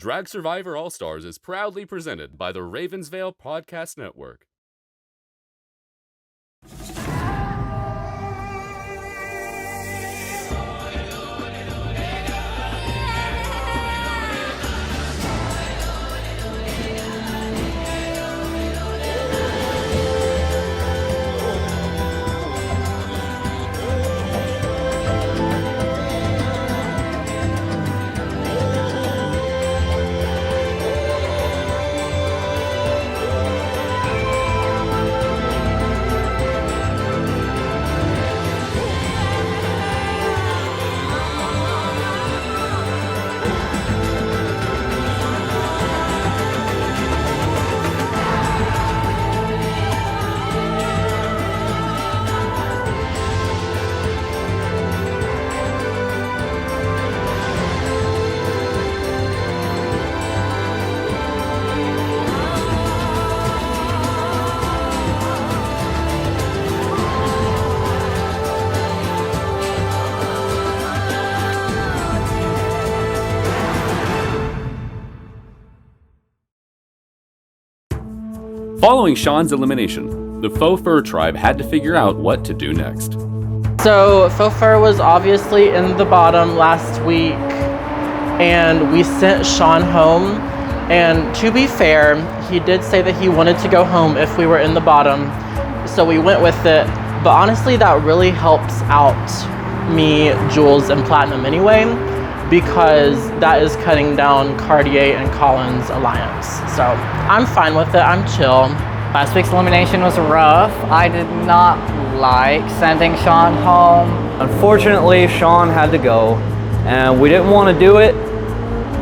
Drag Survivor All-Stars is proudly presented by the Ravensvale Podcast Network. Following Sean's elimination, the Faux Fur tribe had to figure out what to do next. So Faux Fur was obviously in the bottom last week, and we sent Sean home. And to be fair, he did say that he wanted to go home if we were in the bottom, so we went with it. But honestly, that really helps out me, Jules, and Platinum anyway, because that is cutting down Cartier and Colin's alliance. So I'm fine with it, I'm chill. Last week's elimination was rough. I did not like sending Sean home. Unfortunately, Sean had to go, and we didn't want to do it,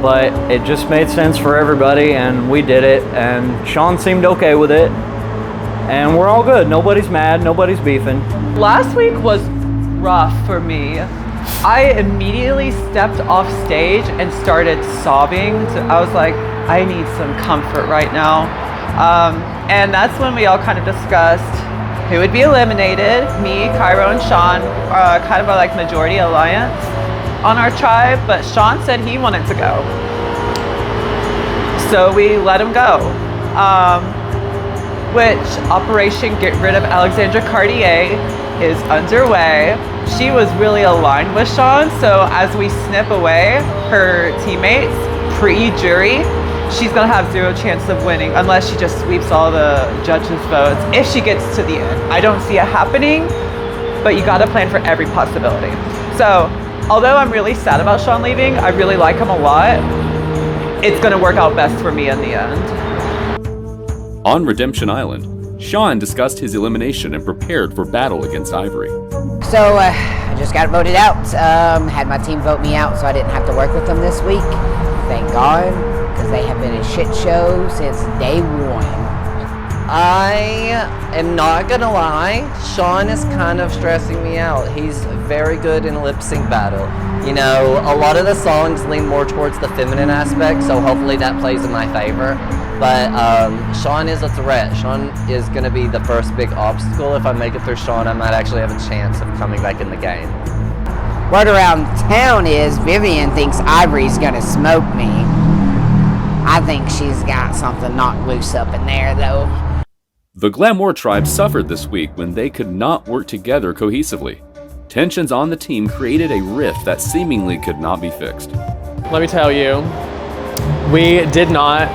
but it just made sense for everybody, and we did it, and Sean seemed okay with it, and we're all good. Nobody's mad, nobody's beefing. Last week was rough for me. I immediately stepped off stage and started sobbing. So I was like, I need some comfort right now. And that's when we all kind of discussed who would be eliminated. Me, Cairo, and Sean are kind of a like majority alliance on our tribe, but Sean said he wanted to go. So we let him go. Which Operation Get Rid of Alexandra Cartier is underway. She was really aligned with Sean, so as we snip away her teammates pre-jury, she's gonna have zero chance of winning unless she just sweeps all the judges' votes if she gets to the end. I don't see it happening, but you gotta plan for every possibility. So, although I'm really sad about Sean leaving, I really like him a lot. It's gonna work out best for me in the end. On Redemption Island, Sean discussed his elimination and prepared for battle against Ivory. So I just got voted out. Had my team vote me out so I didn't have to work with them this week. Thank God, because they have been a shit show since day one. I am not gonna lie, Sean is kind of stressing me out. He's very good in lip sync battle. You know, a lot of the songs lean more towards the feminine aspect, so hopefully that plays in my favor. But Sean is a threat. Sean is gonna be the first big obstacle. If I make it through Sean, I might actually have a chance of coming back in the game. Word around town is Vivian thinks Ivory's gonna smoke me. I think she's got something knocked loose up in there though. The Glamour tribe suffered this week when they could not work together cohesively. Tensions on the team created a rift that seemingly could not be fixed. Let me tell you, we did not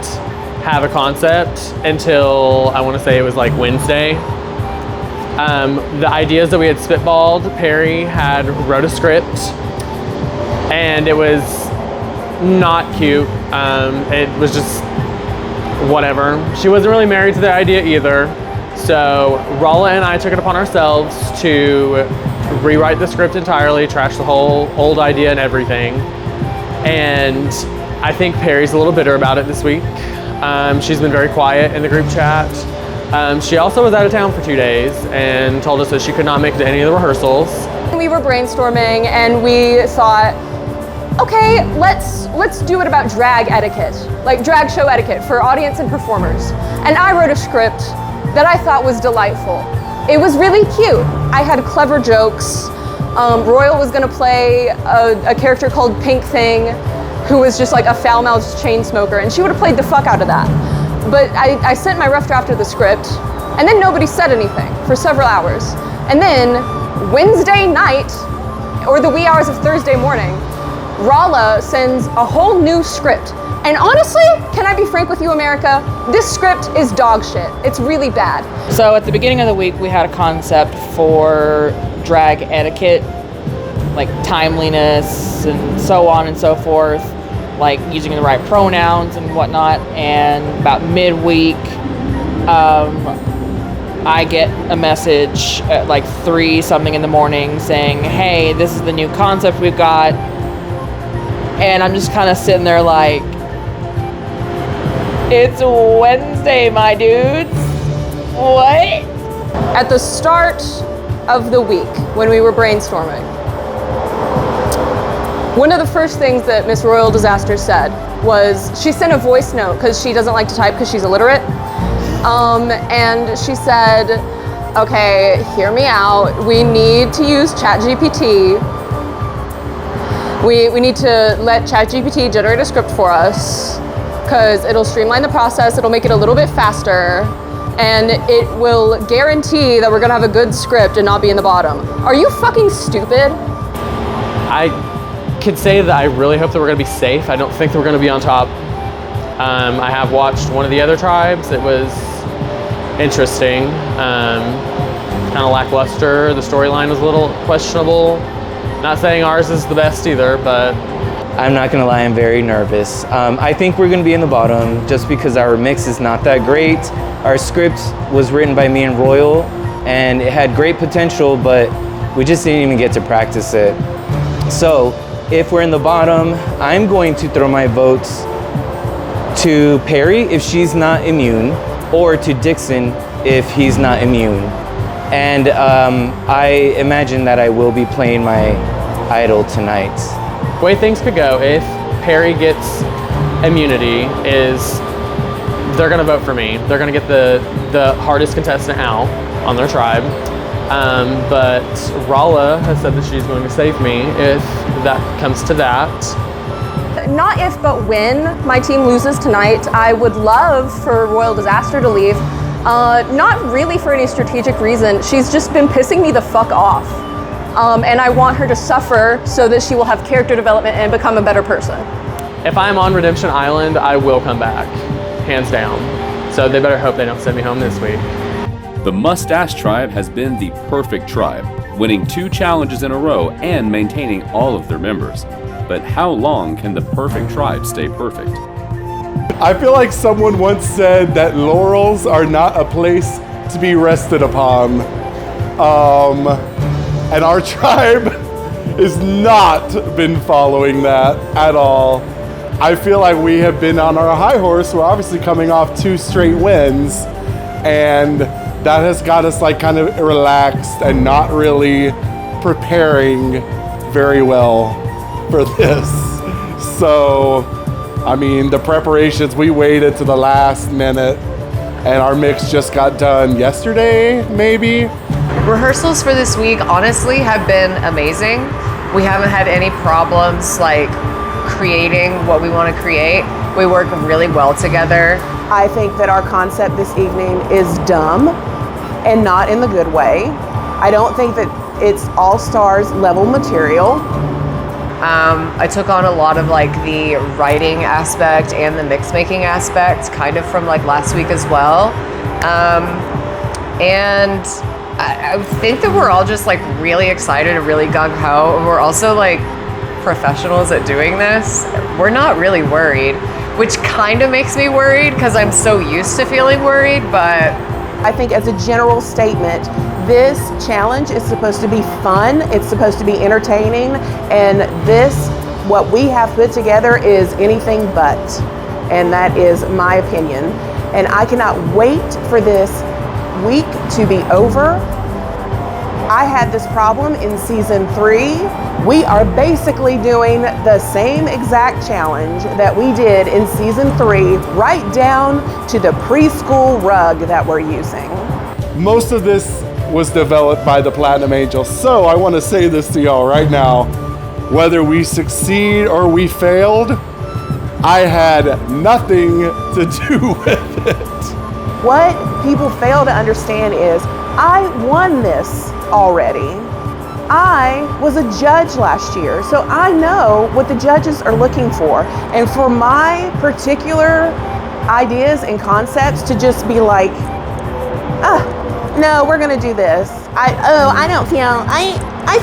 have a concept until I want to say it was like Wednesday. The ideas that we had spitballed, Perry had wrote a script, and it was not cute. It was just whatever. She wasn't really married to the idea either. So Rolla and I took it upon ourselves to rewrite the script entirely, trash the whole old idea and everything. And I think Perry's a little bitter about it this week. She's been very quiet in the group chat. She also was out of town for 2 days and told us that she could not make it to any of the rehearsals. We were brainstorming and we thought, okay, let's do it about drag etiquette, like drag show etiquette for audience and performers. And I wrote a script that I thought was delightful. It was really cute. I had clever jokes. Royal was gonna play a character called Pink Thing. who was just like a foul-mouthed chain smoker, and she would have played the fuck out of that. But I sent my rough draft of the script, and then nobody said anything for several hours. And then Wednesday night, or the wee hours of Thursday morning, Rala sends a whole new script. And honestly, can I be frank with you, America? This script is dog shit. It's really bad. So at the beginning of the week, we had a concept for drag etiquette, like timeliness and so on and so forth, like using the right pronouns and whatnot. And about midweek, I get a message at like 3 something in the morning saying, hey, this is the new concept we've got. And I'm just kind of sitting there like, it's Wednesday, my dudes. What? At the start of the week, when we were brainstorming, one of the first things that Miss Royal Disaster said was, she sent a voice note because she doesn't like to type because she's illiterate. And she said, okay, hear me out. We need to use ChatGPT. We need to let ChatGPT generate a script for us because it'll streamline the process, it'll make it a little bit faster, and it will guarantee that we're gonna have a good script and not be in the bottom. Are you fucking stupid? I could say that I really hope that we're gonna be safe. I don't think that we're gonna be on top. I have watched one of the other tribes. It was interesting, kind of lackluster. The storyline was a little questionable. Not saying ours is the best either, but I'm not gonna lie, I'm very nervous. I think we're gonna be in the bottom just because our mix is not that great. Our script was written by me and Royal, and it had great potential, but we just didn't even get to practice it. So if we're in the bottom, I'm going to throw my votes to Perry if she's not immune, or to Dixon if he's not immune. And I imagine that I will be playing my idol tonight. the way things could go, if Perry gets immunity, is they're gonna vote for me. They're gonna get the hardest contestant out on their tribe. But Rala has said that she's going to save me if that comes to that. Not if, but when my team loses tonight, I would love for Royal Disaster to leave. Not really for any strategic reason. She's just been pissing me the fuck off. And I want her to suffer so that she will have character development and become a better person. If I'm on Redemption Island, I will come back, hands down. So they better hope they don't send me home this week. The Mustache Tribe has been the perfect tribe, winning 2 challenges in a row and maintaining all of their members. But how long can the perfect tribe stay perfect? I feel like someone once said that laurels are not a place to be rested upon. And our tribe has not been following that at all. I feel like we have been on our high horse. We're obviously coming off 2 straight wins, and that has got us like kind of relaxed and not really preparing very well for this. So, I mean, the preparations, we waited to the last minute, and our mix just got done yesterday, maybe. Rehearsals for this week honestly have been amazing. We haven't had any problems like creating what we want to create. We work really well together. I think that our concept this evening is dumb and not in the good way. I don't think that it's all-stars level material. I took on a lot of like the writing aspect and the mix making aspect kind of from like last week as well. And I think that we're all just like really excited and really gung-ho, and we're also like professionals at doing this. We're not really worried, which kind of makes me worried because I'm so used to feeling worried, but I think as a general statement, this challenge is supposed to be fun, it's supposed to be entertaining, and this, what we have put together, is anything but. And that is my opinion. And I cannot wait for this week to be over. I had this problem in season 3. We are basically doing the same exact challenge that we did in season 3, right down to the preschool rug that we're using. Most of this was developed by the Platinum Angels. So I want to say this to y'all right now. Whether we succeed or we failed, I had nothing to do with it. What people fail to understand is I won this already. I was a judge last year, so I know what the judges are looking for. And for my particular ideas and concepts to just be like, no, we're gonna do this. I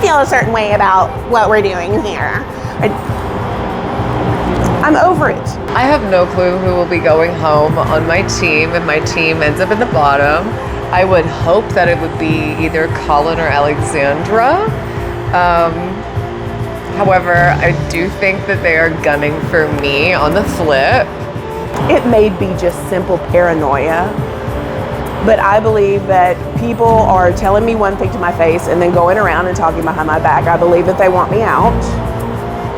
feel a certain way about what we're doing here. I'm over it. I have no clue who will be going home on my team if my team ends up in the bottom. I would hope that it would be either Colin or Alexandra. However, I do think that they are gunning for me on the flip. It may be just simple paranoia, but I believe that people are telling me one thing to my face and then going around and talking behind my back. I believe that they want me out.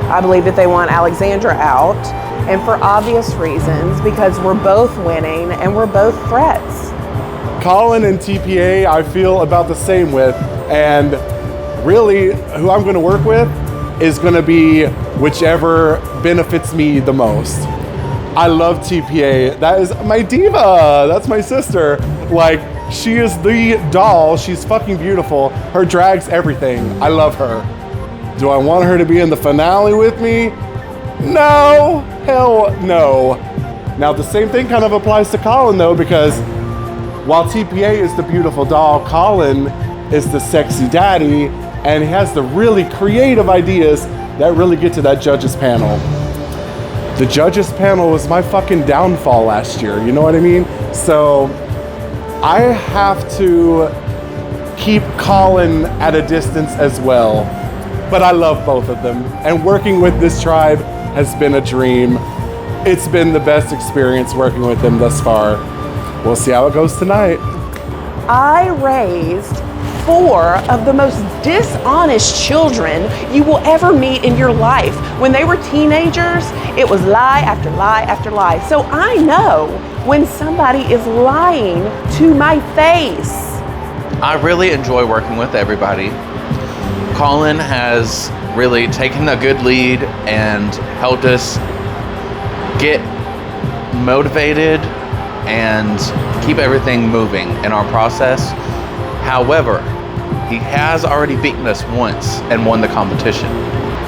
I believe that they want Alexandra out, and for obvious reasons, because we're both winning and we're both threats. Colin and TPA I feel about the same with, and really who I'm going to work with is going to be whichever benefits me the most. I love TPA. That is my diva. That's my sister. Like, she is the doll. She's fucking beautiful. Her drag's everything. I love her. Do I want her to be in the finale with me? No, hell no. Now the same thing kind of applies to Colin though, because while TPA is the beautiful doll, Colin is the sexy daddy, and he has the really creative ideas that really get to that judges panel. The judges panel was my fucking downfall last year, you know what I mean? So I have to keep Colin at a distance as well. But I love both of them, and working with this tribe has been a dream. It's been the best experience working with them thus far. We'll see how it goes tonight. I raised 4 of the most dishonest children you will ever meet in your life. When they were teenagers, it was lie after lie after lie. So I know when somebody is lying to my face. I really enjoy working with everybody. Colin has really taken a good lead and helped us get motivated and keep everything moving in our process. However, he has already beaten us once and won the competition.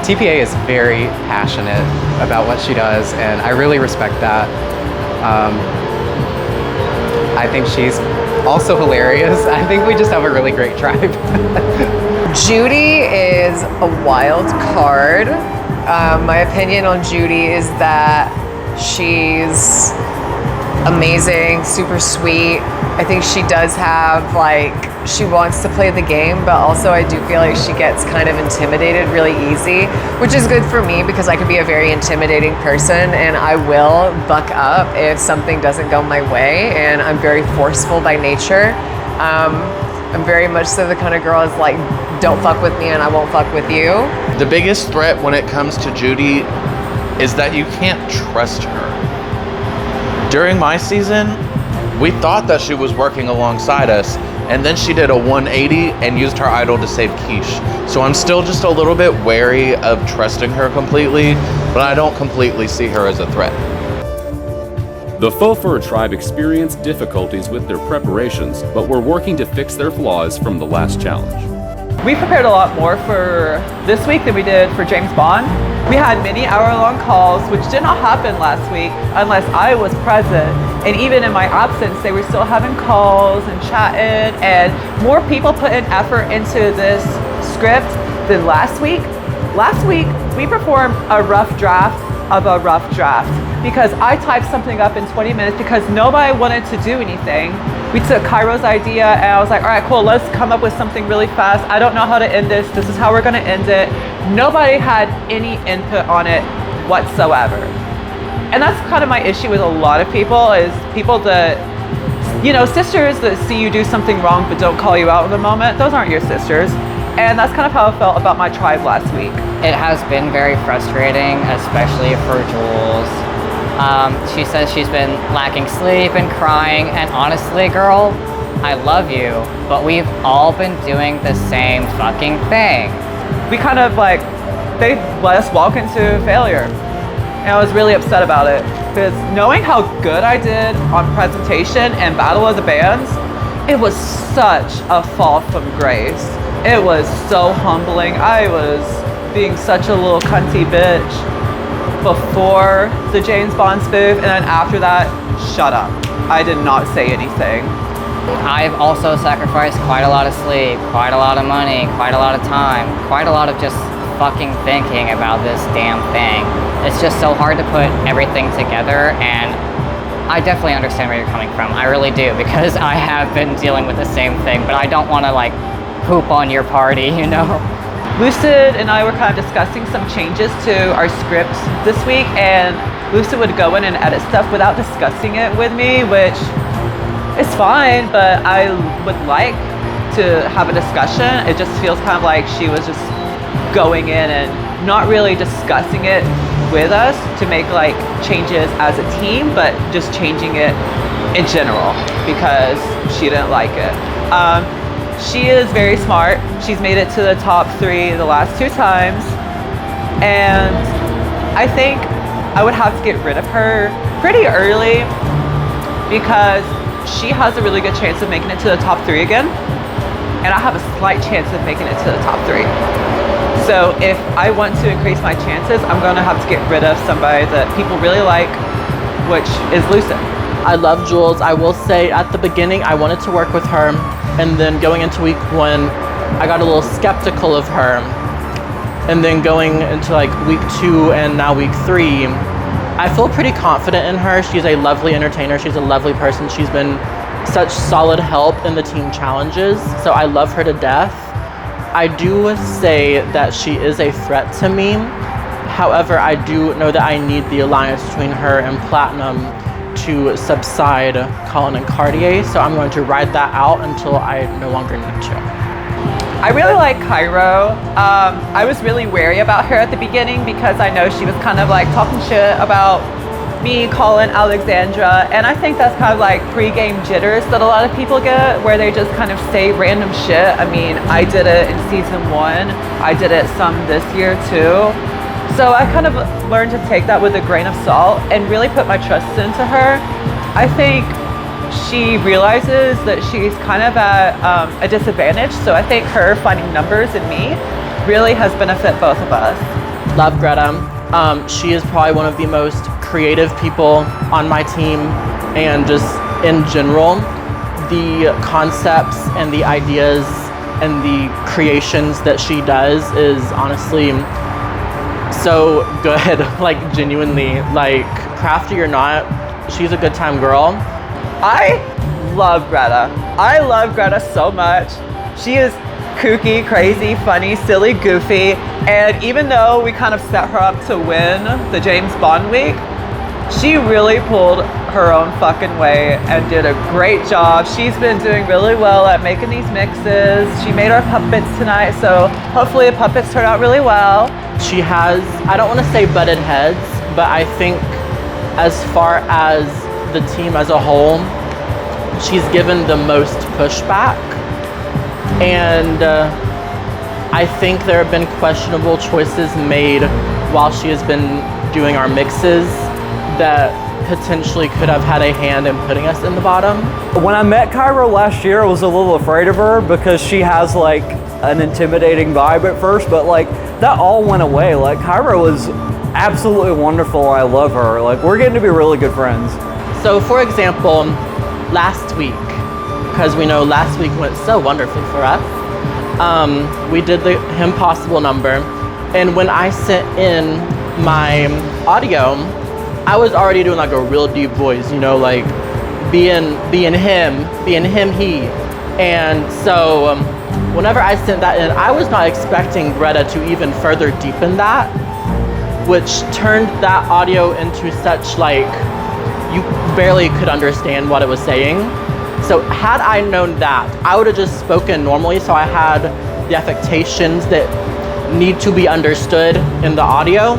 TPA is very passionate about what she does, and I really respect that. I think she's also hilarious. I think we just have a really great tribe. Judy is a wild card. My opinion on Judy is that she's amazing, super sweet. I think she does have, she wants to play the game, but also I do feel like she gets kind of intimidated really easy, which is good for me because I can be a very intimidating person and I will buck up if something doesn't go my way, and I'm very forceful by nature. I'm very much so the kind of girl is like, don't fuck with me and I won't fuck with you. The biggest threat when it comes to Judy is that you can't trust her. During my season, we thought that she was working alongside us, and then she did a 180 and used her idol to save Quiche. So I'm still just a little bit wary of trusting her completely, but I don't completely see her as a threat. The Faux Fur tribe experienced difficulties with their preparations, but were working to fix their flaws from the last challenge. We prepared a lot more for this week than we did for James Bond. We had many hour-long calls, which did not happen last week unless I was present. And even in my absence, they were still having calls and chatting, and more people put in effort into this script than last week. Last week, we performed a rough draft of a rough draft because I typed something up in 20 minutes because nobody wanted to do anything. We took Cairo's idea and I was like, all right, cool, let's come up with something really fast. I don't know how to end this. This is how we're gonna end it. Nobody had any input on it whatsoever. And that's kind of my issue with a lot of people, is people that, you know, sisters that see you do something wrong but don't call you out in the moment. Those aren't your sisters. And that's kind of how I felt about my tribe last week. It has been very frustrating, especially for Jules. She says she's been lacking sleep and crying, and honestly, girl, I love you, but we've all been doing the same fucking thing. We kind of they let us walk into failure. And I was really upset about it because knowing how good I did on presentation and Battle of the Bands, it was such a fall from grace. It was so humbling. I was being such a little cunty bitch before the James Bond spoof, and then after that, shut up. I did not say anything. I've also sacrificed quite a lot of sleep, quite a lot of money, quite a lot of time, quite a lot of just fucking thinking about this damn thing. It's just so hard to put everything together, and I definitely understand where you're coming from. I really do, because I have been dealing with the same thing, but I don't want to like poop on your party, you know? Lucid and I were kind of discussing some changes to our script this week, and Lucid would go in and edit stuff without discussing it with me, which is fine, but I would like to have a discussion. It just feels kind of like she was just going in and not really discussing it with us to make like changes as a team, but just changing it in general because she didn't like it. She is very smart. She's made it to the top 3 the last 2 times, and I think I would have to get rid of her pretty early because she has a really good chance of making it to the top 3 again, and I have a slight chance of making it to the top 3. So if I want to increase my chances, I'm gonna have to get rid of somebody that people really like, which is Lucid. I love Jules. I will say at the beginning, I wanted to work with her, and then going into week 1, I got a little skeptical of her. And then going into like week 2 and now week 3, I feel pretty confident in her. She's a lovely entertainer. She's a lovely person. She's been such solid help in the team challenges. So I love her to death. I do say that she is a threat to me. However, I do know that I need the alliance between her and Platinum to subside Cairo and Cartier. So I'm going to ride that out until I no longer need to. I really like Cairo. I was really wary about her at the beginning because I know she was kind of like talking shit about me, Colin, Alexandra, and I think that's kind of like pre-game jitters that a lot of people get, where they just kind of say random shit. I mean, I did it in season 1. I did it some this year too. So I kind of learned to take that with a grain of salt and really put my trust into her. I think she realizes that she's kind of at a disadvantage, so I think her finding numbers in me really has benefited both of us. Love Greta. She is probably one of the most creative people on my team, and just in general, the concepts and the ideas and the creations that she does is honestly so good. Like genuinely, like crafty or not, she's a good time girl. I love Greta. I love Greta so much. She is kooky, crazy, funny, silly, goofy, and even though we kind of set her up to win the James Bond week, she really pulled her own fucking way and did a great job. She's been doing really well at making these mixes. She made our puppets tonight, so hopefully the puppets turn out really well. She has, I don't want to say butted heads, but I think as far as the team as a whole, she's given the most pushback. And I think there have been questionable choices made while she has been doing our mixes that potentially could have had a hand in putting us in the bottom. When I met Cairo last year, I was a little afraid of her because she has like an intimidating vibe at first, but like that all went away. Like Cairo was absolutely wonderful. I love her. Like we're getting to be really good friends. So for example, last week, because we know last week went so wonderfully for us, we did the Impossible number, and when I sent in my audio, I was already doing like a real deep voice, you know, like being him, he. And so whenever I sent that in, I was not expecting Greta to even further deepen that, which turned that audio into such like, you barely could understand what it was saying. So had I known that, I would have just spoken normally, so I had the affectations that need to be understood in the audio.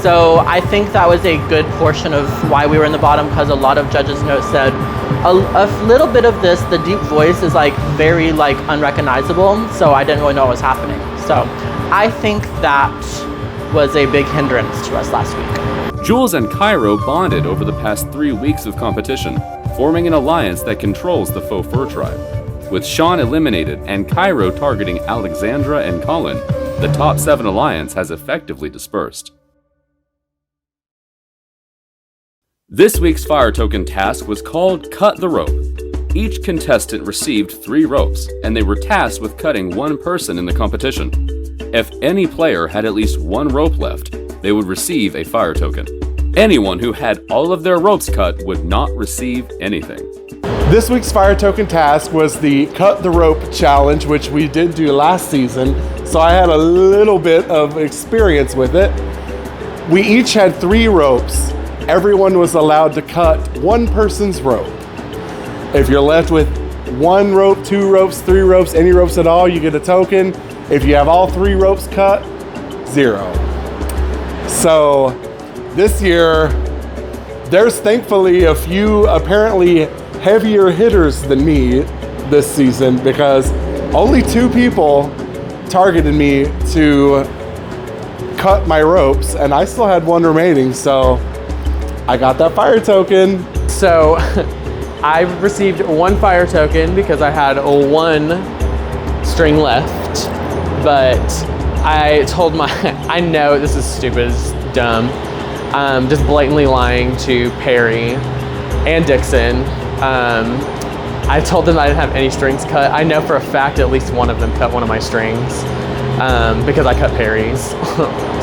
So I think that was a good portion of why we were in the bottom, because a lot of judges' notes said a little bit of this, the deep voice is like very like unrecognizable, so I didn't really know what was happening. So I think that was a big hindrance to us last week. Jules and Cairo bonded over the past 3 weeks of competition, forming an alliance that controls the faux fur tribe. With Sean eliminated and Cairo targeting Alexandra and Colin, the top 7 alliance has effectively dispersed. This week's fire token task was called Cut the Rope. Each contestant received 3 ropes, and they were tasked with cutting one person in the competition. If any player had at least 1 rope left, they would receive a fire token. Anyone who had all of their ropes cut would not receive anything. This week's fire token task was the Cut the Rope challenge, which we did do last season, so I had a little bit of experience with it. We each had 3 ropes. Everyone was allowed to cut one person's rope. If you're left with 1 rope, 2 ropes, 3 ropes, any ropes at all, you get a token. If you have all 3 ropes cut, 0. So this year, there's thankfully a few apparently heavier hitters than me this season, because only 2 people targeted me to cut my ropes, and I still had 1 remaining, so I got that fire token. So I received 1 fire token because I had 1 string left, but I told I know this is stupid, it's dumb, just blatantly lying to Perry and Dixon. I told them I didn't have any strings cut. I know for a fact at least one of them cut one of my strings because I cut Perry's.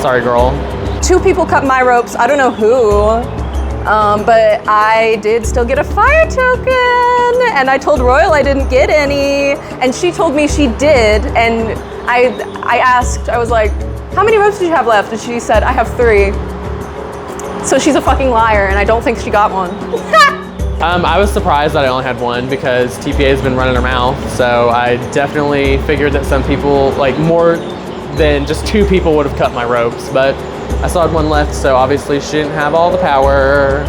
Sorry, girl. 2 people cut my ropes. I don't know who, but I did still get a fire token, and I told Royal I didn't get any, and she told me she did, and I asked, I was like, how many ropes did you have left? And she said, I have 3. So she's a fucking liar, and I don't think she got one. I was surprised that I only had 1 because TPA has been running her mouth, so I definitely figured that some people, like more than just 2 people would have cut my ropes, but I still had 1 left, so obviously she didn't have all the power.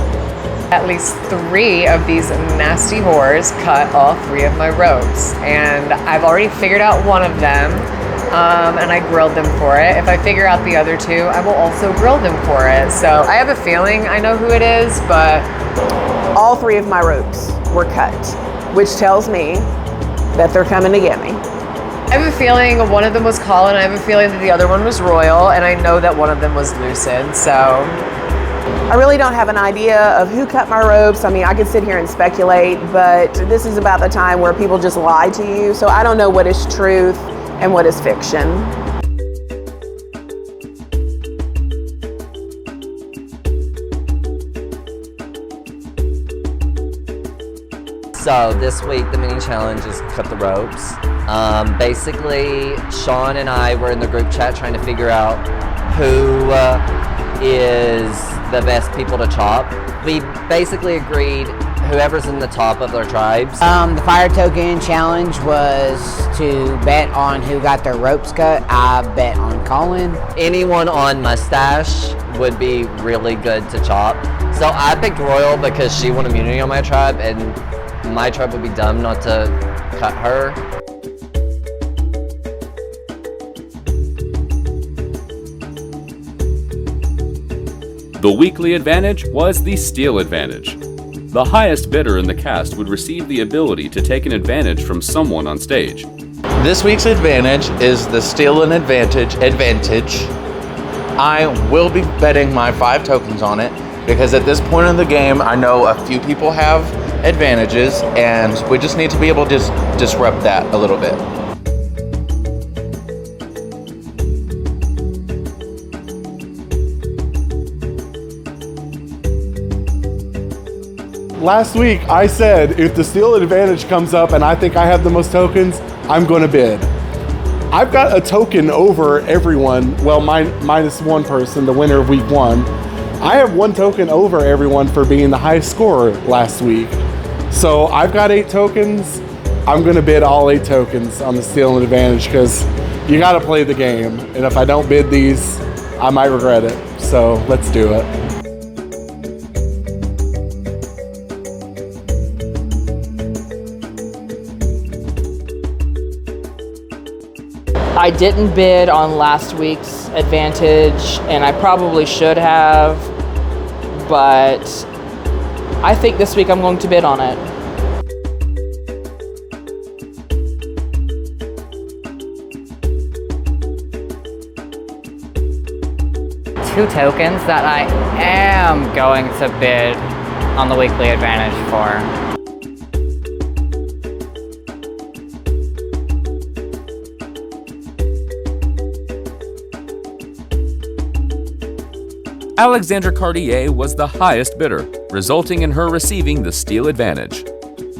At least 3 of these nasty whores cut all 3 of my ropes, and I've already figured out one of them, and I grilled them for it. If I figure out the other 2, I will also grill them for it. So I have a feeling I know who it is, but All 3 of my ropes were cut, which tells me that they're coming to get me. I have a feeling one of them was Colin. I have a feeling that the other one was Royal, and I know that one of them was Lucid, so. I really don't have an idea of who cut my ropes. I mean, I could sit here and speculate, but this is about the time where people just lie to you, so I don't know what is truth and what is fiction. So this week the mini challenge is cut the ropes. Basically, Sean and I were in the group chat trying to figure out who is the best people to chop. We basically agreed whoever's in the top of their tribes. The fire token challenge was to bet on who got their ropes cut. I bet on Colin. Anyone on Mustache would be really good to chop. So I picked Royal because she won immunity on my tribe, and my tribe would be dumb not to cut her. The weekly advantage was the steal advantage. The highest bidder in the cast would receive the ability to take an advantage from someone on stage. This week's advantage is the steal and advantage. I will be betting my 5 tokens on it because at this point in the game, I know a few people have advantages and we just need to be able to just disrupt that a little bit. Last week, I said if the steal advantage comes up and I think I have the most tokens, I'm going to bid. I've got a token over everyone, well, minus 1 person, the winner of week 1. I have 1 token over everyone for being the highest scorer last week. So I've got 8 tokens. I'm going to bid all 8 tokens on the steal advantage because you got to play the game. And if I don't bid these, I might regret it. So let's do it. I didn't bid on last week's advantage, and I probably should have. but I think this week I'm going to bid on it. Two tokens that I am going to bid on the weekly advantage for. Alexandra Cartier was the highest bidder, resulting in her receiving the steal advantage.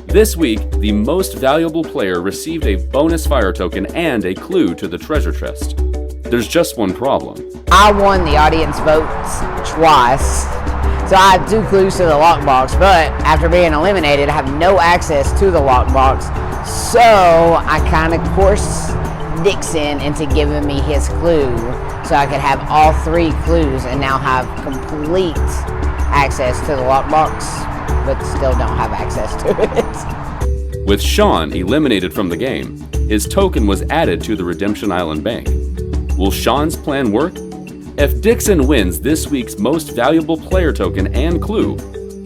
This week, the most valuable player received a bonus fire token and a clue to the treasure chest. There's just one problem. I won the audience votes twice, so I have 2 clues to the lockbox, but after being eliminated, I have no access to the lockbox, so I kind of coerced Dixon into giving me his clue, so I could have all 3 clues and now have complete access to the lockbox, but still don't have access to it. With Sean eliminated from the game, his token was added to the Redemption Island Bank. Will Sean's plan work? If Dixon wins this week's most valuable player token and clue,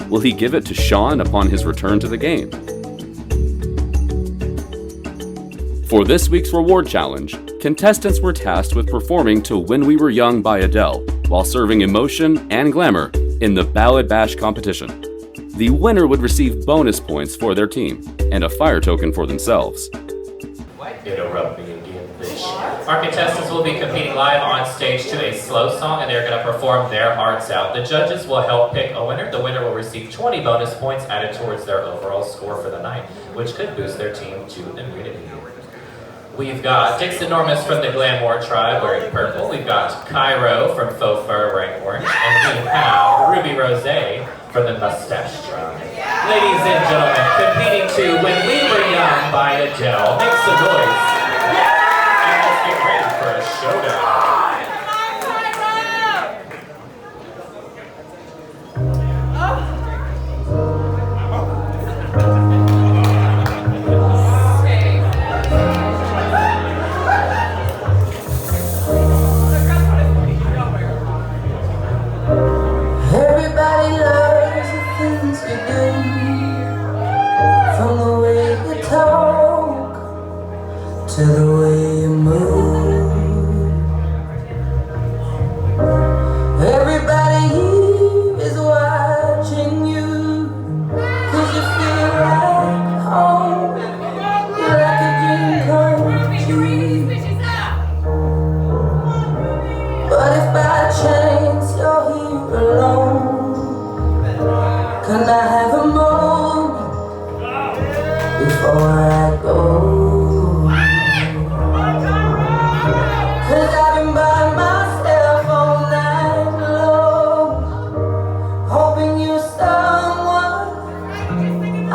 will he give it to Sean upon his return to the game? For this week's reward challenge, contestants were tasked with performing to When We Were Young by Adele while serving emotion and glamour in the Ballad Bash competition. The winner would receive bonus points for their team and a fire token for themselves. It'll rub me again, bitch. Our contestants will be competing live on stage to a slow song, and they're going to perform their hearts out. The judges will help pick a winner. The winner will receive 20 bonus points added towards their overall score for the night, which could boost their team to immunity. We've got Dixon Normus from the Glamour tribe wearing purple. We've got Cairo from Faux Fur wearing orange. And we have Ruby Rose from the Mustache tribe. Ladies and gentlemen, competing to When We Were Young by Adele. Make some noise. And let's get ready for a showdown. To the way you move, everybody here is watching you, 'cause you feel like home, you're like a dream come true. But if by chance you're here alone, can I have a moment before I go?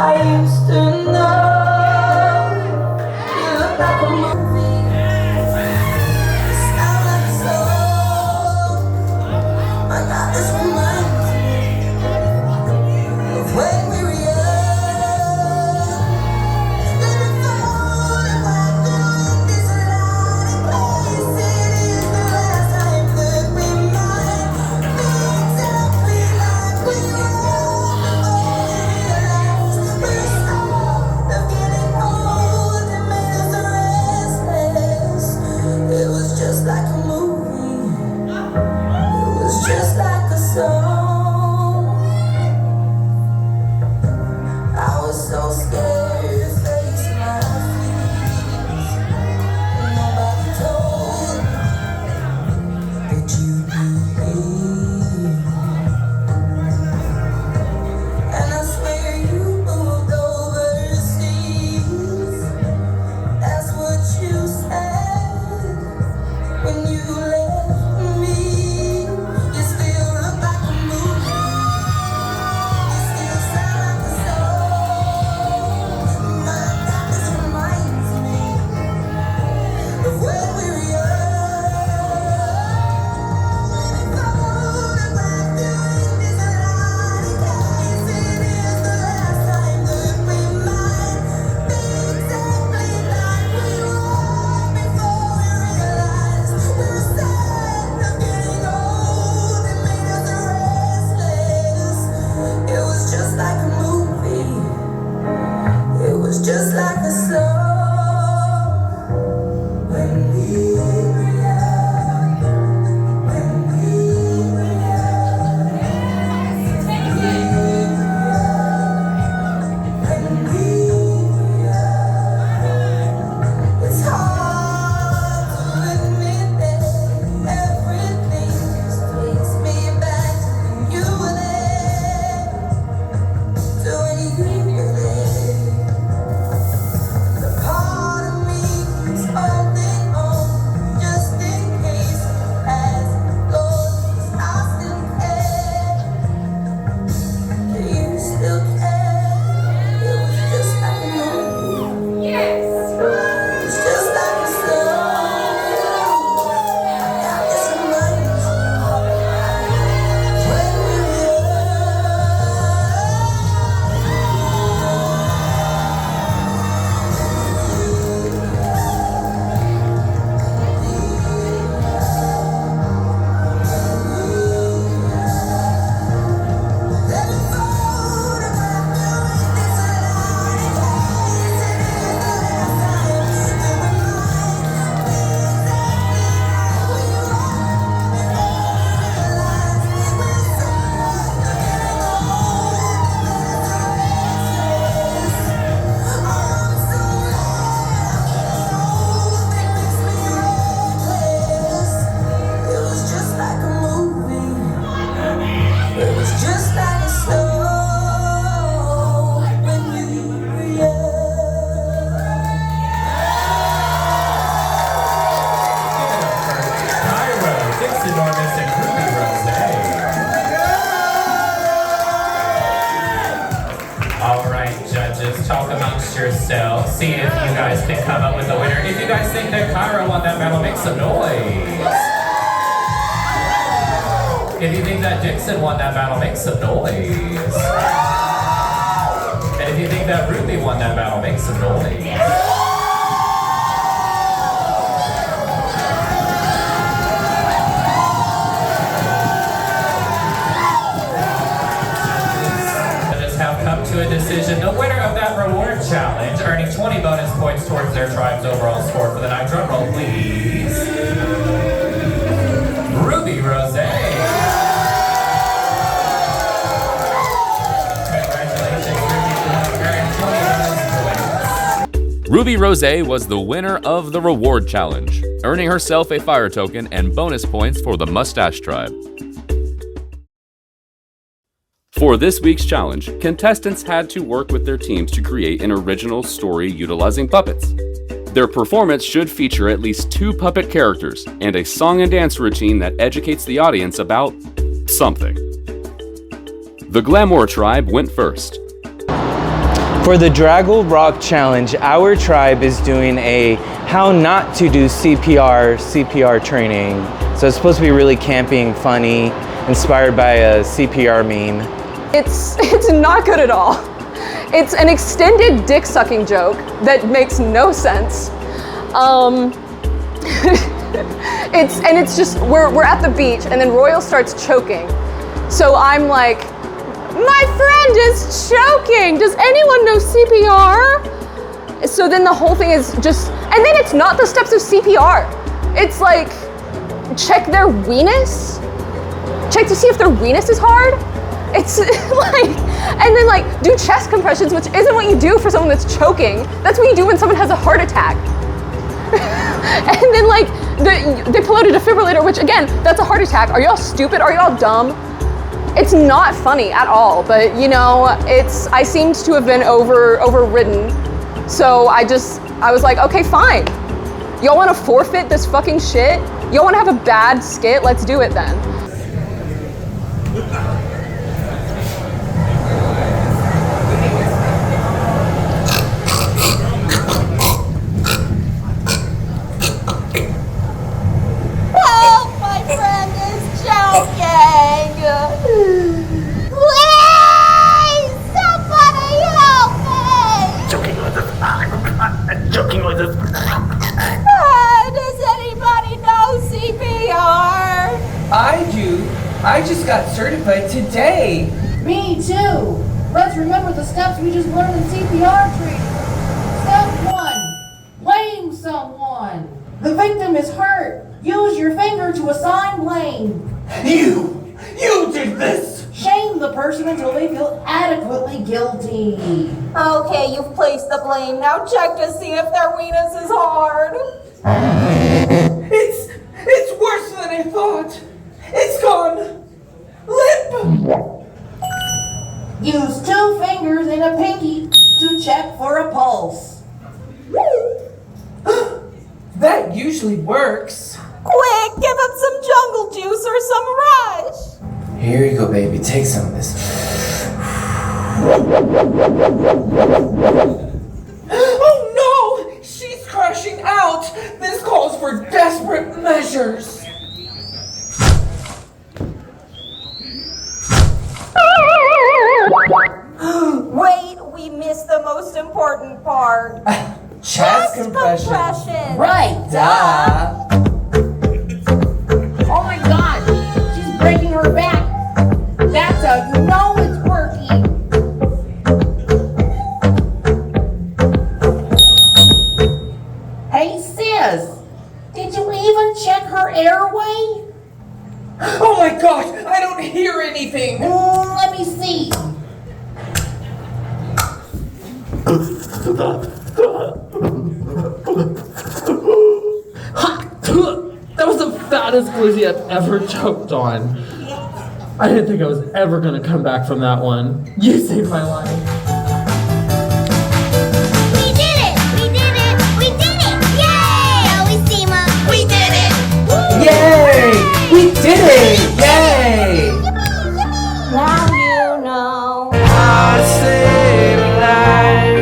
I used to know you look like a movie, you sound like a song. I got this reminds me of when we were young. Living for the wild doing this life. Place it is the last time that we might be exactly like we were. Just like a movie, it was just like a song. I was so scared to face my fears. Nobody told me that you'd be here. And I swear you moved overseas. That's what you said. When you left me, you still look like a movie. You still sound like a song. just like a song. When we realize, when we realize, when we realize, it's hard to admit that everything just takes me back to when you were there, to when you were there. The part of me is holding on just in case as goes. I still care. Do you still care? It was just like a movie. Yes. It's just like a song. I got this in mind. When we It was just like a movie. It was just like a song. When we were Cairo, Dixie Norris, and Ruby Rose. All right, judges, talk amongst yourselves. See if you guys can come up with a winner. If you guys think that Cairo won that battle, make some noise. If you think that Dixon won that battle, make some noise. And if you think that Ruby won that battle, make some noise. Have come to a decision. The winner of that reward challenge, earning 20 bonus points towards their tribe's overall score for the night. Drum roll, please. Ruby Rose. Congratulations, Ruby. You have earned 20 bonus points. Ruby Rose was the winner of the reward challenge, earning herself a fire token and bonus points for the Mustache Tribe. For this week's challenge, contestants had to work with their teams to create an original story utilizing puppets. Their performance should feature at least 2 puppet characters and a song and dance routine that educates the audience about something. The Glamour Tribe went first. For the Draggle Rock Challenge, our tribe is doing a how not to do CPR training. So it's supposed to be really camping, funny, inspired by a CPR meme. It's not good at all. It's an extended dick sucking joke that makes no sense. It's just we're at the beach and then Royal starts choking. So I'm like, my friend is choking. Does anyone know CPR? So then the whole thing is just, and then it's not the steps of CPR. It's like, check their weenus. Check to see if their weenus is hard. It's like, and then like do chest compressions, which isn't what you do for someone that's choking. That's what you do when someone has a heart attack. And then like they pull out a defibrillator, which again, that's a heart attack. Are y'all stupid? Are y'all dumb? It's not funny at all, but you know, I seemed to have been overridden. So I was like, okay, fine. Y'all wanna forfeit this fucking shit? Y'all wanna have a bad skit? Let's do it then. I just got certified today. Me too. Let's remember the steps we just learned in CPR training. Step 1. Blame someone. The victim is hurt. Use your finger to assign blame. You did this! Shame the person until they feel adequately guilty. Okay, you've placed the blame. Now check to see if their weenus is hard. It's worse than I thought. It's gone limp. Use 2 fingers and a pinky to check for a pulse. That usually works. Quick, give him some jungle juice or some rush. Here you go, baby. Take some of this. Oh no! She's crashing out! This calls for desperate measures. Wait, we missed the most important part. Chest compression. Right. Duh. Oh my god! She's breaking her back. That's how you know it's working. Hey sis, did you even check her airway? Oh my gosh, I don't hear anything. Let me see. That was the fattest glizzy I've ever choked on. I didn't think I was ever gonna come back from that one. You saved my life. We did it! We did it! We did it! Yay! Always team up. We did it! Yay! We did it! Yay! Now you know. I saved a life.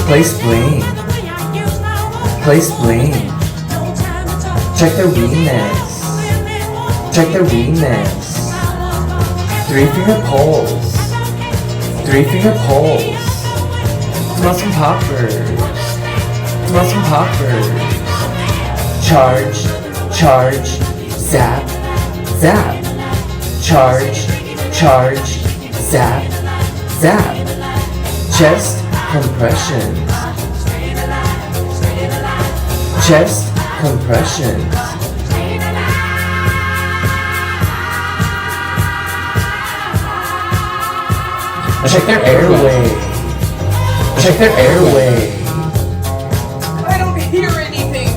Place blame. Place blame. Check their remix. Check their remix. 3-finger pulls. 3-finger pulls. Smell some poppers. Smell some poppers. Charge. Charge. Zap. Zap. Charge. Charge. Zap. Zap. Chest compressions. Chest compressions. Check their airway. Check their airway. I don't hear anything.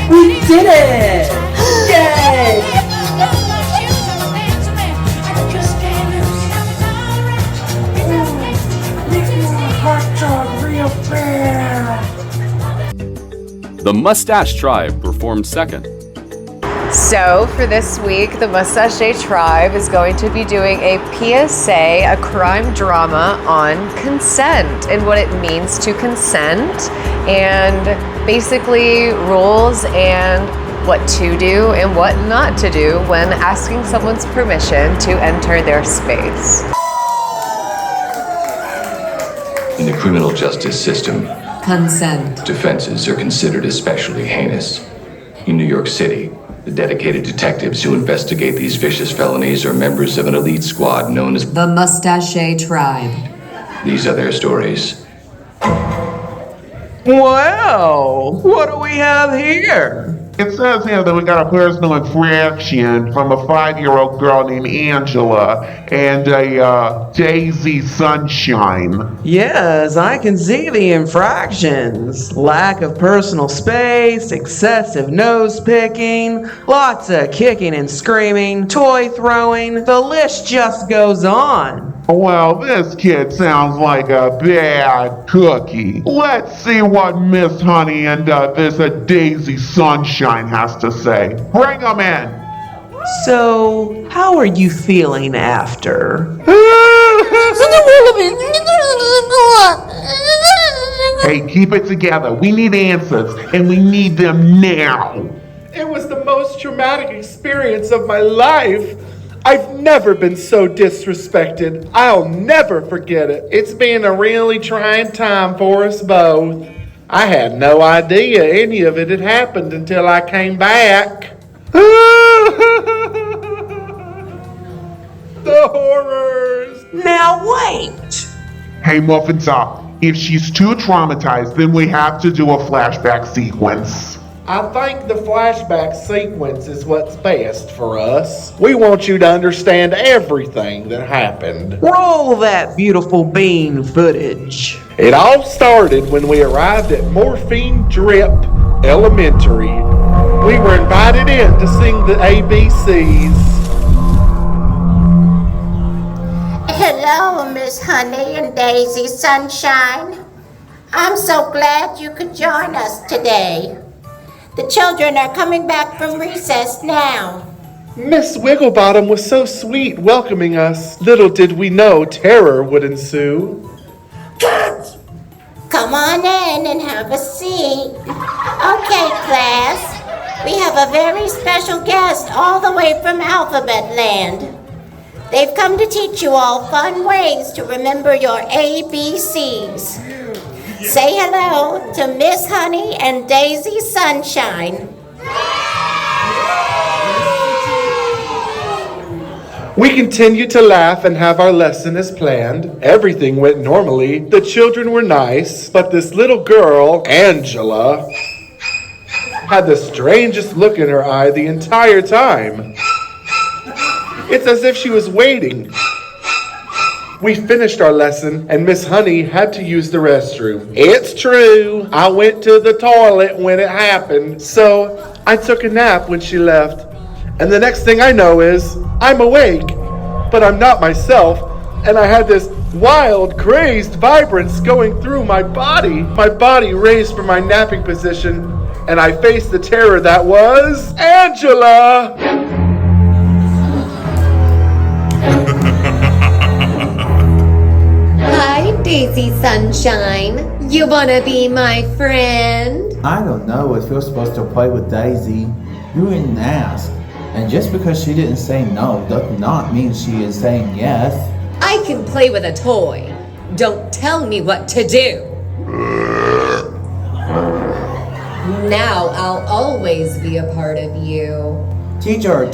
We did it! Yay! Hot dog real bad. The Mustache Tribe performed second. So, for this week, the Mustache Day Tribe is going to be doing a PSA, a crime drama on consent and what it means to consent, and basically rules and what to do and what not to do when asking someone's permission to enter their space. In the criminal justice system, consent defenses are considered especially heinous. In New York City, the dedicated detectives who investigate these vicious felonies are members of an elite squad known as the Mustache Tribe. These are their stories. Well, what do we have here? It says here that we got a personal infraction from a 5-year-old girl named Angela and a Daisy Sunshine. Yes, I can see the infractions. Lack of personal space, excessive nose picking, lots of kicking and screaming, toy throwing, the list just goes on. Well, this kid sounds like a bad cookie. Let's see what Miss Honey and this Daisy Sunshine has to say. Bring them in. So, how are you feeling after? Hey, keep it together. We need answers, and we need them now. It was the most traumatic experience of my life. I've never been so disrespected. I'll never forget it. It's been a really trying time for us both. I had no idea any of it had happened until I came back. The horrors! Now wait! Hey, Muffin Top, if she's too traumatized, then we have to do a flashback sequence. I think the flashback sequence is what's best for us. We want you to understand everything that happened. Roll that beautiful bean footage. It all started when we arrived at Morphine Drip Elementary. We were invited in to sing the ABCs. Hello, Miss Honey and Daisy Sunshine. I'm so glad you could join us today. The children are coming back from recess now. Miss Wigglebottom was so sweet welcoming us. Little did we know terror would ensue. Come on in and have a seat. Okay, class. We have a very special guest all the way from Alphabet Land. They've come to teach you all fun ways to remember your ABCs. Say hello to Miss Honey and Daisy Sunshine. We continued to laugh and have our lesson as planned. Everything went normally. The children were nice, but this little girl, Angela, had the strangest look in her eye the entire time. It's as if she was waiting. We finished our lesson and Miss Honey had to use the restroom. It's true, I went to the toilet when it happened, so I took a nap when she left. And the next thing I know is, I'm awake, but I'm not myself, and I had this wild, crazed vibrance going through my body. My body raised from my napping position, and I faced the terror that was Angela! Hi, Daisy Sunshine. You wanna be my friend? I don't know if you're supposed to play with Daisy. You didn't ask. And just because she didn't say no does not mean she is saying yes. I can play with a toy. Don't tell me what to do. Now I'll always be a part of you. Teacher!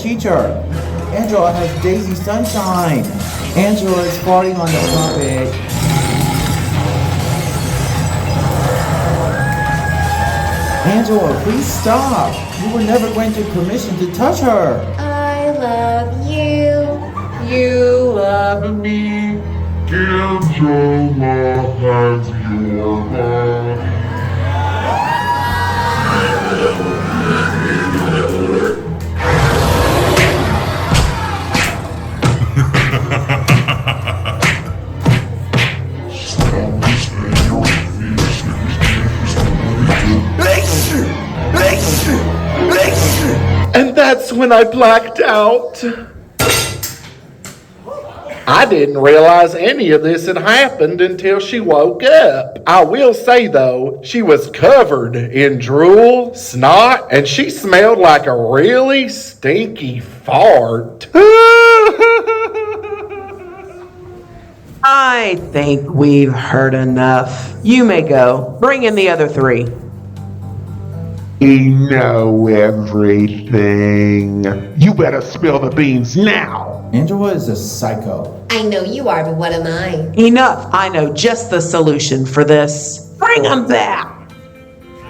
Angela has Daisy Sunshine. Angela is farting on the carpet. Angela, please stop. You were never granted permission to touch her. I love you. You love me. Angela has your heart. And that's when I blacked out. I didn't realize any of this had happened until she woke up. I will say though, she was covered in drool, snot, and she smelled like a really stinky fart. I think we've heard enough. You may go. Bring in the other three. You know everything. You better spill the beans now. Angela is a psycho. I know you are, but what am I? Enough. I know just the solution for this. Bring them back.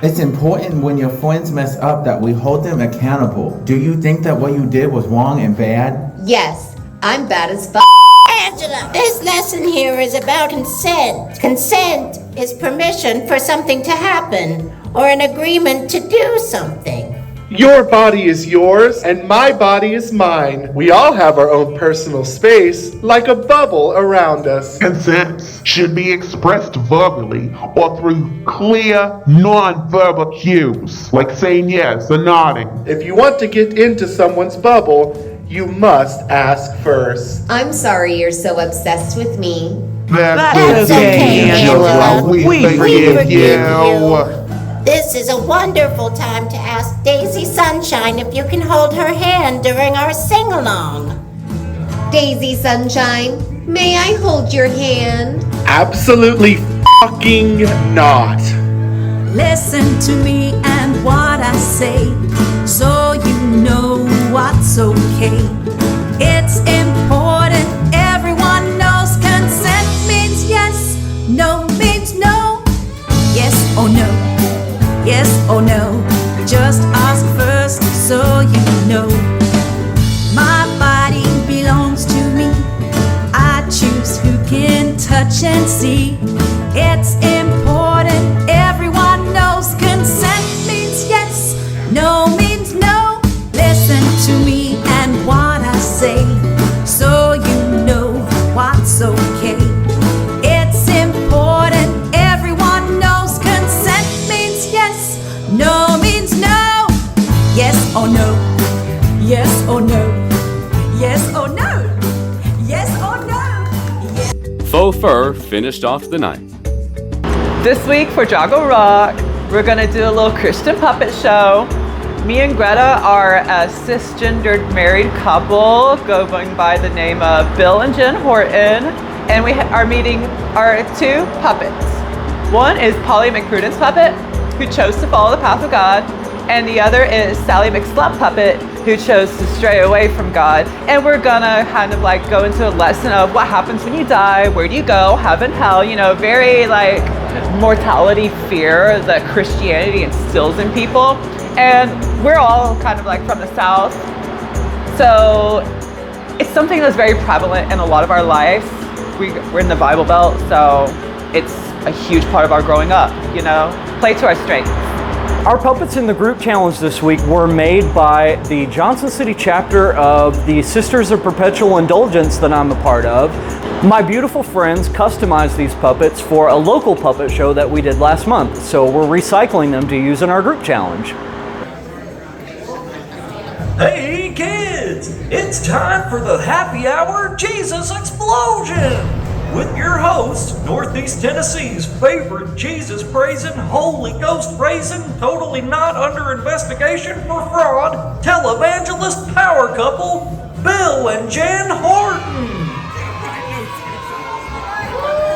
It's important when your friends mess up that we hold them accountable. Do you think that what you did was wrong and bad? Yes, I'm bad as f***. Angela, this lesson here is about consent. Consent is permission for something to happen or an agreement to do something. Your body is yours, and my body is mine. We all have our own personal space, like a bubble around us. Consent should be expressed verbally or through clear, non-verbal cues, like saying yes or nodding. If you want to get into someone's bubble, you must ask first. I'm sorry you're so obsessed with me. That's okay, Angela. We forgive you. This is a wonderful time to ask Daisy Sunshine if you can hold her hand during our sing-along. Daisy Sunshine, may I hold your hand? Absolutely fucking not. Listen to me and what I say, so you know what's okay. It's important, everyone knows consent means yes, no means no. Yes or no, yes or no. Just ask first so you know. My body belongs to me. I choose who can touch and see. It's important, everyone knows consent means yes, no means no. Listen to me and what I say, so you know what's okay. It's important, everyone knows consent means yes, no means no. Yes or no, yes or no, yes or no, yes or no. Yes. Faux Fur finished off the night. This week for Jago Rock, we're gonna do a little Christian puppet show. Me and Greta are a cisgendered married couple going by the name of Bill and Jen Horton, and we are meeting our two puppets. One is Polly McPruden's puppet, who chose to follow the path of God, and the other is Sally McSlut puppet, who chose to stray away from God. And we're gonna kind of like go into a lesson of what happens when you die, where do you go, heaven, hell, you know, very like mortality fear that Christianity instills in people. And we're all kind of like from the South, so it's something that's very prevalent in a lot of our lives. We're in the Bible Belt, so it's a huge part of our growing up, you know, play to our strengths. Our puppets in the group challenge this week were made by the Johnson City chapter of the Sisters of Perpetual Indulgence that I'm a part of. My beautiful friends customized these puppets for a local puppet show that we did last month, so we're recycling them to use in our group challenge. Hey kids, it's time for the Happy Hour Jesus Explosion! With your host, Northeast Tennessee's favorite Jesus praising, Holy Ghost praising, totally not under investigation for fraud, televangelist power couple, Bill and Jen Horton.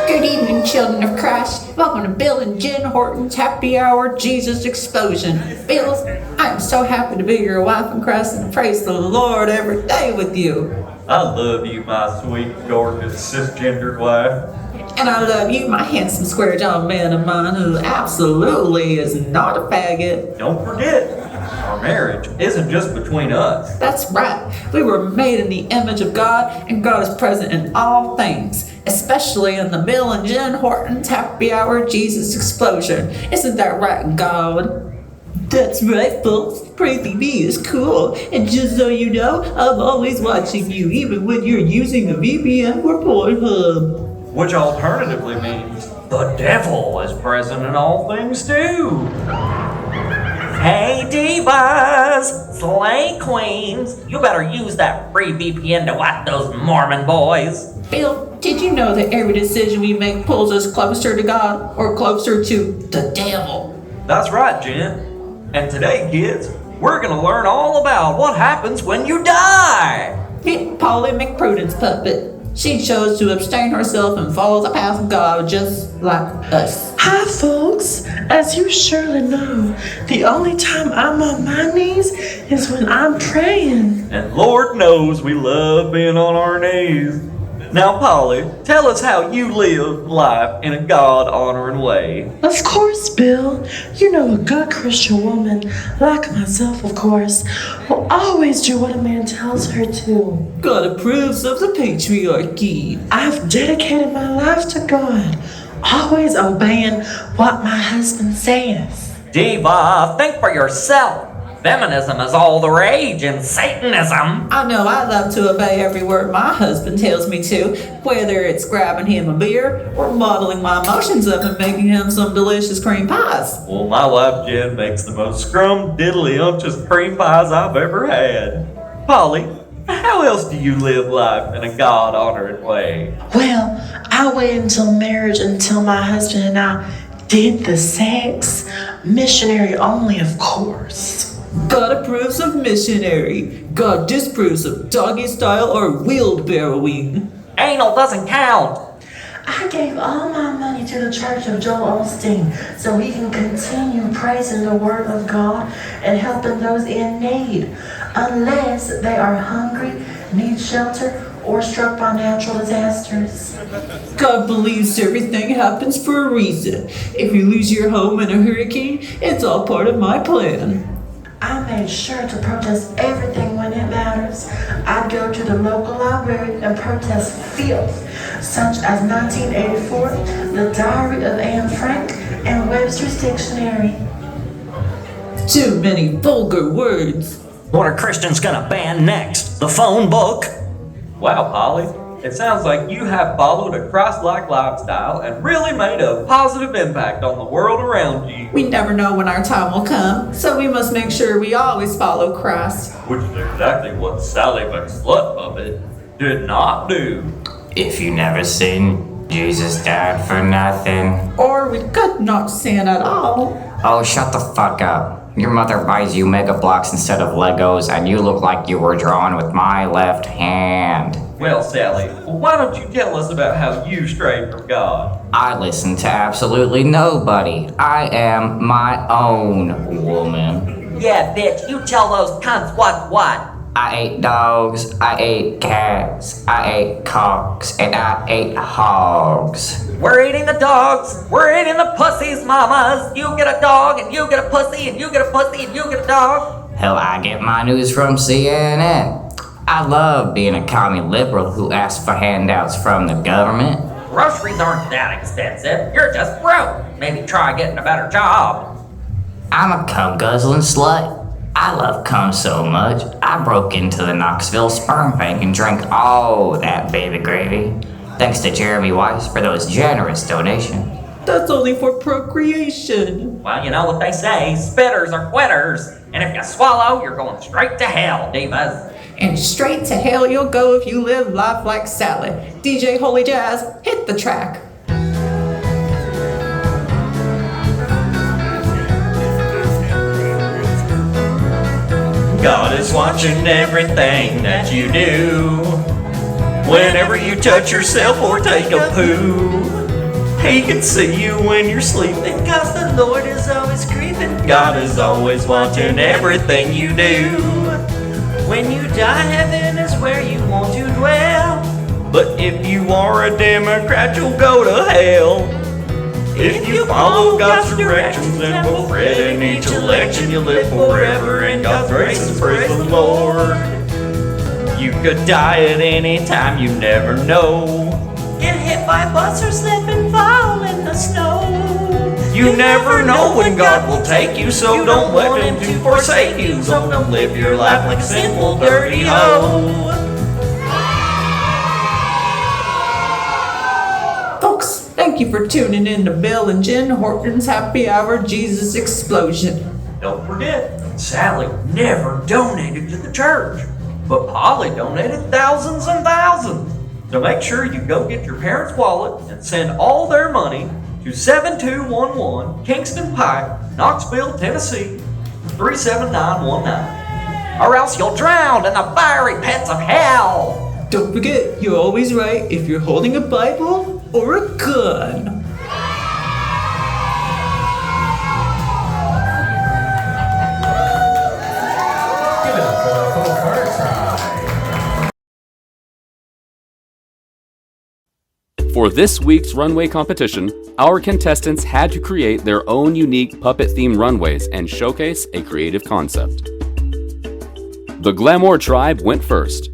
Good evening, children of Christ. Welcome to Bill and Jen Horton's Happy Hour Jesus Explosion. Bill, I'm so happy to be your wife in Christ and praise the Lord every day with you. I love you, my sweet, gorgeous, cisgendered wife. And I love you, my handsome square jawed man of mine who absolutely is not a faggot. Don't forget, our marriage isn't just between us. That's right. We were made in the image of God, and God is present in all things, especially in the Bill and Jen Horton's Happy Hour Jesus Explosion. Isn't that right, God? That's right, folks. Praising me is cool. And just so you know, I'm always watching you, even when you're using a VPN for Pornhub. Which alternatively means the devil is present in all things too. Hey divas, slay queens, you better use that free VPN to watch those Mormon boys. Bill, did you know that every decision we make pulls us closer to God or closer to the devil? That's right, Jen. And today, kids, we're gonna learn all about what happens when you die. Meet Polly McPruden's puppet. She chose to abstain herself and follow the path of God just like us. Hi folks, as you surely know, the only time I'm on my knees is when I'm praying. And Lord knows we love being on our knees. Now Polly, tell us how you live life in a God-honoring way. Of course, Bill. You know a good Christian woman, like myself of course, will always do what a man tells her to. God approves of the patriarchy. I've dedicated my life to God, always obeying what my husband says. Diva, think for yourself. Feminism is all the rage and Satanism. I know I love to obey every word my husband tells me to, whether it's grabbing him a beer or bottling my emotions up and making him some delicious cream pies. Well, my wife Jen makes the most scrum-diddly-umptious cream pies I've ever had. Polly, how else do you live life in a God-honoring way? Well, I waited until marriage until my husband and I did the sex. Missionary only, of course. God approves of missionary. God disapproves of doggy style or wheelbarrowing. Anal doesn't count. I gave all my money to the Church of Joel Osteen so we can continue praising the Word of God and helping those in need, unless they are hungry, need shelter, or struck by natural disasters. God believes everything happens for a reason. If you lose your home in a hurricane, it's all part of my plan. I made sure to protest everything when it matters. I'd go to the local library and protest filth, such as 1984, The Diary of Anne Frank, and Webster's Dictionary. Too many vulgar words. What are Christians gonna ban next? The phone book? Wow, Polly. It sounds like you have followed a Christ-like lifestyle and really made a positive impact on the world around you. We never know when our time will come, so we must make sure we always follow Christ. Which is exactly what Sally McSlut Puppet did not do. If you never sin, Jesus died for nothing. Or we could not sin at all. Oh, shut the fuck up. Your mother buys you Mega Blocks instead of Legos, and you look like you were drawn with my left hand. Well, Sally, why don't you tell us about how you strayed from God? I listen to absolutely nobody. I am my own woman. Yeah, bitch, you tell those cunts what? I ate dogs, I ate cats, I ate cocks, and I ate hogs. We're eating the dogs, we're eating the pussies, mamas. You get a dog, and you get a pussy, and you get a pussy, and you get a dog. Hell, I get my news from CNN. I love being a commie liberal who asks for handouts from the government. Groceries aren't that expensive, you're just broke. Maybe try getting a better job. I'm a cum guzzling slut. I love cum so much, I broke into the Knoxville sperm bank and drank all that baby gravy. Thanks to Jeremy Weiss for those generous donations. That's only for procreation. Well, you know what they say, spitters are quitters. And if you swallow, you're going straight to hell, divas. And straight to hell you'll go if you live life like Sally. DJ Holy Jazz, hit the track. God is watching everything that you do. Whenever you touch yourself or take a poo, He can see you when you're sleeping, 'cause the Lord is always creeping. God is always watching everything you do. When you die, heaven is where you want to dwell. But if you are a Democrat, you'll go to hell. If you follow God's directions and will fret in each election, you live forever in God's grace and praise the Lord. You could die at any time, you never know. Get hit by a bus or slip and fall in the snow. You never know when God will take you, so don't let Him to forsake you. So don't live your life like a sinful, dirty hoe. Folks, thank you for tuning in to Bill and Jen Horton's Happy Hour Jesus Explosion. Don't forget, Sally never donated to the church, but Polly donated thousands and thousands. So make sure you go get your parents' wallet and send all their money to 7211 Kingston Pike, Knoxville, Tennessee, 37919. Or else you'll drown in the fiery pits of hell. Don't forget, you're always right if you're holding a Bible or a gun. Give it up for the full car tribe. For this week's runway competition, our contestants had to create their own unique puppet-themed runways and showcase a creative concept. The Glamour Tribe went first.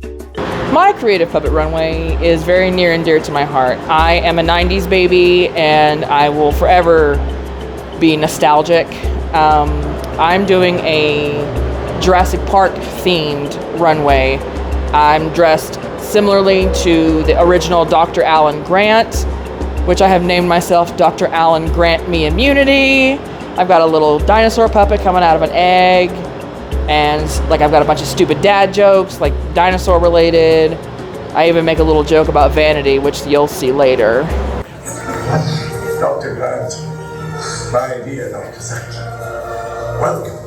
My creative puppet runway is very near and dear to my heart. I am a 90s baby and I will forever be nostalgic. I'm doing a Jurassic Park themed runway. I'm dressed similarly to the original Dr. Alan Grant, which I have named myself Dr. Alan Grant Me Immunity. I've got a little dinosaur puppet coming out of an egg. And like I've got a bunch of stupid dad jokes, like dinosaur related. I even make a little joke about vanity, which you'll see later. Dr. Grant, my dear Dr. Sanchez, welcome.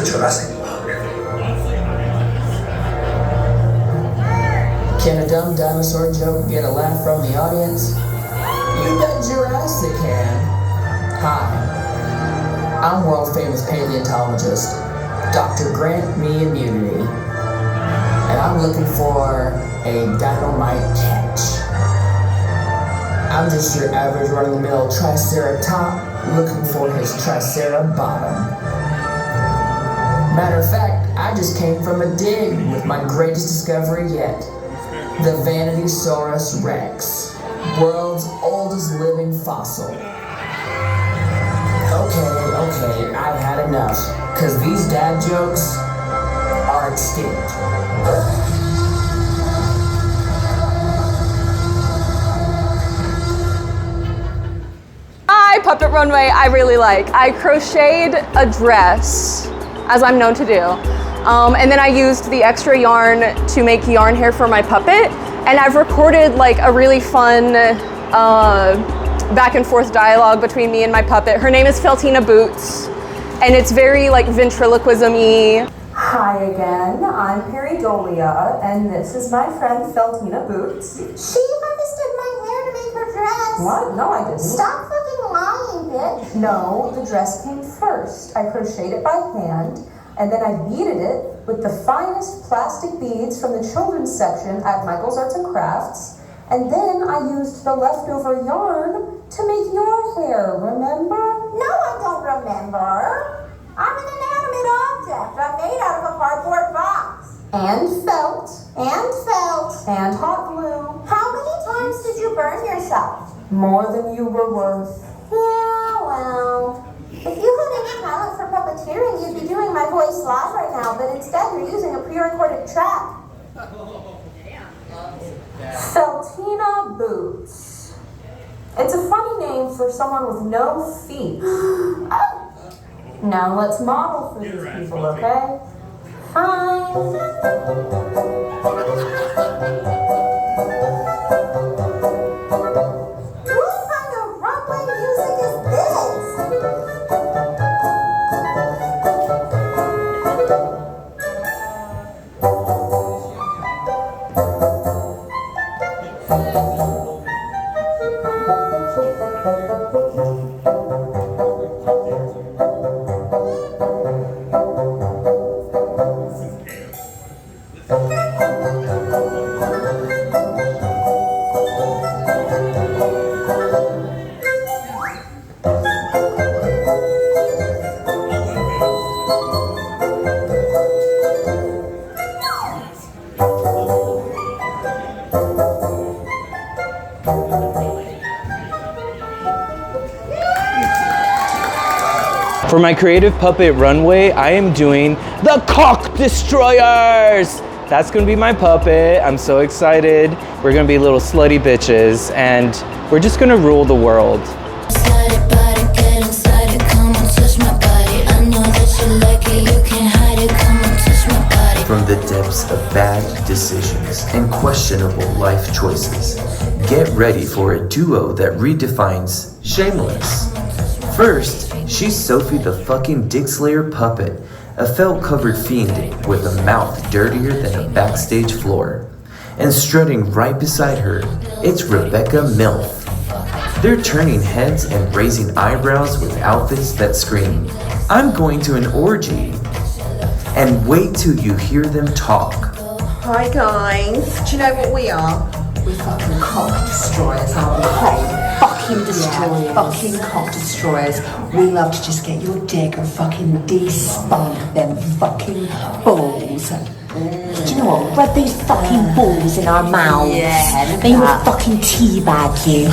Jurassic Park. Can a dumb dinosaur joke get a laugh from the audience? You bet Jurassic can. Hi, I'm world famous paleontologist, Dr. Grant Me Immunity, and I'm looking for a dynamite catch. I'm just your average run-of-the-mill triceratop looking for his tricerabottom. Matter of fact, I just came from a dig with my greatest discovery yet. The Vanitysaurus Rex, world's oldest living fossil. Okay, I've had enough, cause these dad jokes are extinct. My puppet runway I really like. I crocheted a dress, as I'm known to do. And then I used the extra yarn to make yarn hair for my puppet. And I've recorded like a really fun back and forth dialogue between me and my puppet. Her name is Feltina Boots. And it's very like ventriloquism-y. Hi again, I'm Peridolia, and this is my friend Feltina Boots. She harvested my hair to make her dress. What? No, I didn't. Stop fucking lying, bitch. No, the dress came first. I crocheted it by hand, and then I beaded it with the finest plastic beads from the children's section at Michael's Arts and Crafts, and then I used the leftover yarn to make your hair, remember? No, I don't remember. I'm an inanimate object. I'm made out of a cardboard box. And felt. And felt. And hot glue. How many times did you burn yourself? More than you were worth. Yeah, well, if you had any talent for puppeteering, you'd be doing my voice live right now, but instead you're using a pre-recorded track. Feltina Boots. It's a funny name for someone with no feet. Now let's model for these people, okay? Fine. What kind of runway music is this? For my creative puppet runway, I am doing the Cock Destroyers. That's gonna be my puppet. I'm so excited. We're gonna be little slutty bitches and we're just gonna rule the world. From the depths of bad decisions and questionable life choices, get ready for a duo that redefines shameless. First, she's Sophie the fucking Dick Slayer puppet, a felt-covered fiend with a mouth dirtier than a backstage floor. And strutting right beside her, it's Rebecca Milf. They're turning heads and raising eyebrows with outfits that scream, "I'm going to an orgy." And wait till you hear them talk. Hi guys, do you know what we are? We're fucking cock destroyers, aren't we? Fucking destroyers. Fucking cock destroyers. We love to just get your dick and fucking de-spunk them fucking balls. Do you know what? Rub these fucking balls in our mouths. Yeah, Then we'll fucking teabag you.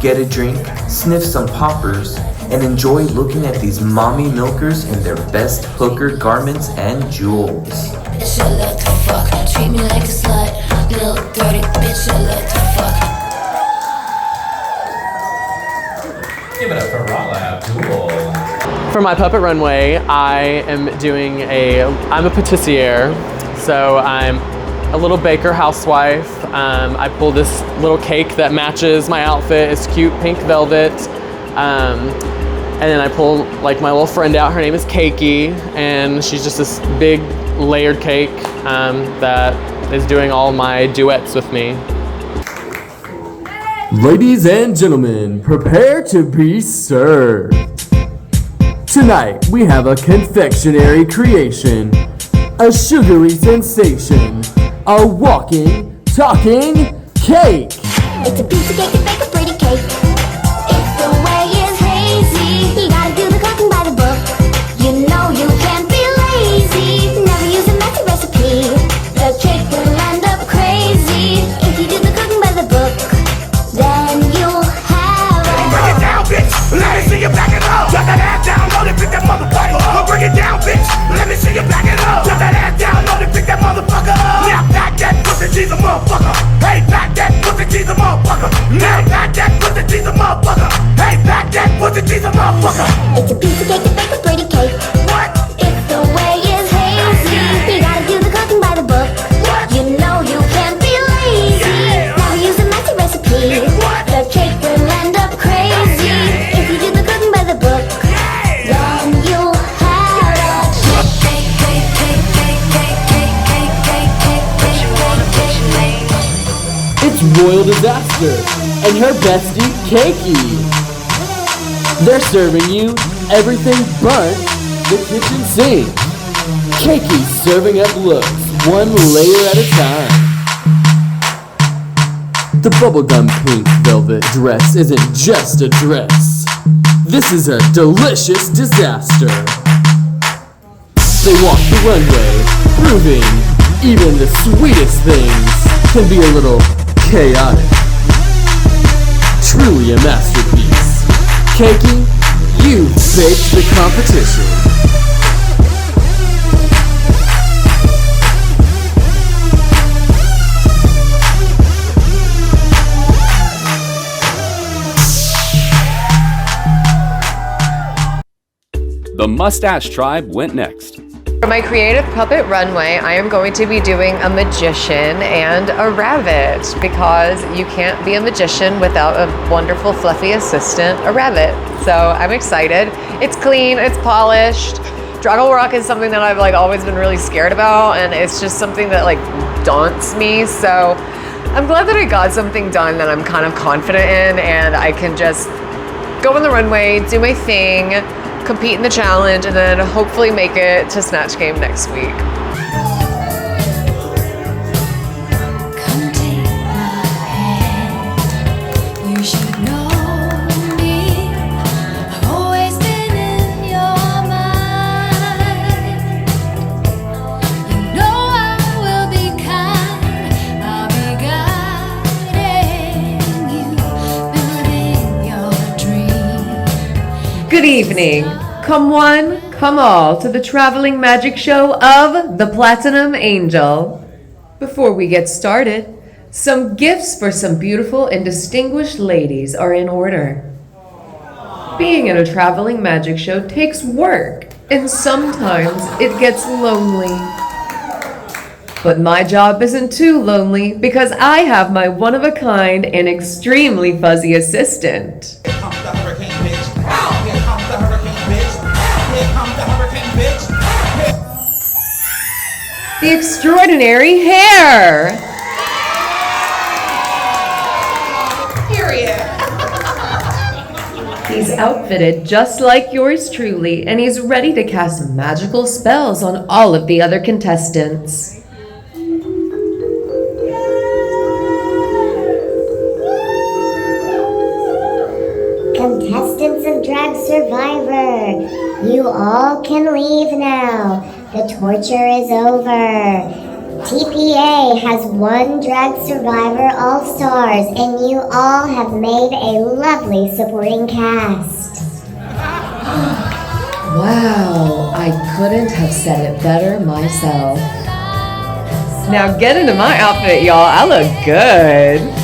Get a drink, sniff some poppers, and enjoy looking at these mommy milkers in their best hooker garments and jewels. Bitch, I love to fuck. Treat me like a slut. Little dirty bitch, I love to fuck. Give it up for Rala Abdul. For my puppet runway, I am doing I'm a patissier, so I'm a little baker housewife. I pulled this little cake that matches my outfit. It's cute pink velvet. And then I pull like my little friend out. Her name is Keiki, and she's just this big layered cake that is doing all my duets with me. Ladies and gentlemen, prepare to be served. Tonight we have a confectionery creation, a sugary sensation, a walking, talking cake. It's a piece of cake to bake a pretty cake. If the way is hazy, you gotta do the cooking by the book. You know you can't be lazy, never use a messy recipe. The cake will end up crazy if you do the cooking by the book. Then you'll have a bring it down, bitch. Let me see you back it up. Drop that ass down, load it, pick that motherfucker up. Bring it down, bitch. Let me see you back it up. Drop that ass down, load it, pick that motherfucker up. Now back that pussy, she's a motherfucker. Hey, back that pussy, she's a motherfucker. Now back that pussy, she's a motherfucker. Hey, back that pussy, she's a motherfucker. It's a piece of cake to bake a pretty cake. What? If the way is hazy, you gotta do the cooking by the book. What? You know you can't be lazy, never use a messy recipe. The cake will end up crazy if you do the cooking by the book. Then you'll have a cake, cake, cake, cake, cake, cake, cake, cake, cake, cake, cake, cake, cake. It's Royal Disaster and her bestie, Keiki. They're serving you everything but the kitchen sink. Keiki's serving up looks, one layer at a time. The bubblegum pink velvet dress isn't just a dress. This is a delicious disaster. They walk the runway, proving even the sweetest things can be a little chaotic. Truly a masterpiece. Keiki, you baked the competition. The Mustache Tribe went next. For my creative puppet runway, I am going to be doing a magician and a rabbit because you can't be a magician without a wonderful fluffy assistant, a rabbit. So I'm excited. It's clean, it's polished. Drago Rock is something that I've always been really scared about, and it's just something that daunts me. So I'm glad that I got something done that I'm kind of confident in, and I can just go on the runway, do my thing, compete in the challenge, and then hopefully make it to Snatch Game next week. You should know me. I've always been in your mind. You know I will be kind. I'll be guiding you, building your dream. Good evening. Come one, come all to the traveling magic show of the Platinum Angel. Before we get started, some gifts for some beautiful and distinguished ladies are in order. Being in a traveling magic show takes work, and sometimes it gets lonely. But my job isn't too lonely because I have my one-of-a-kind and extremely fuzzy assistant. The extraordinary hair! He's outfitted just like yours truly, and he's ready to cast magical spells on all of the other contestants. Contestants of Drag Survivor, you all can leave now. The torture is over. TPA has won Drag Survivor All-Stars, and you all have made a lovely supporting cast. Wow, I couldn't have said it better myself. Now get into my outfit, y'all. I look good.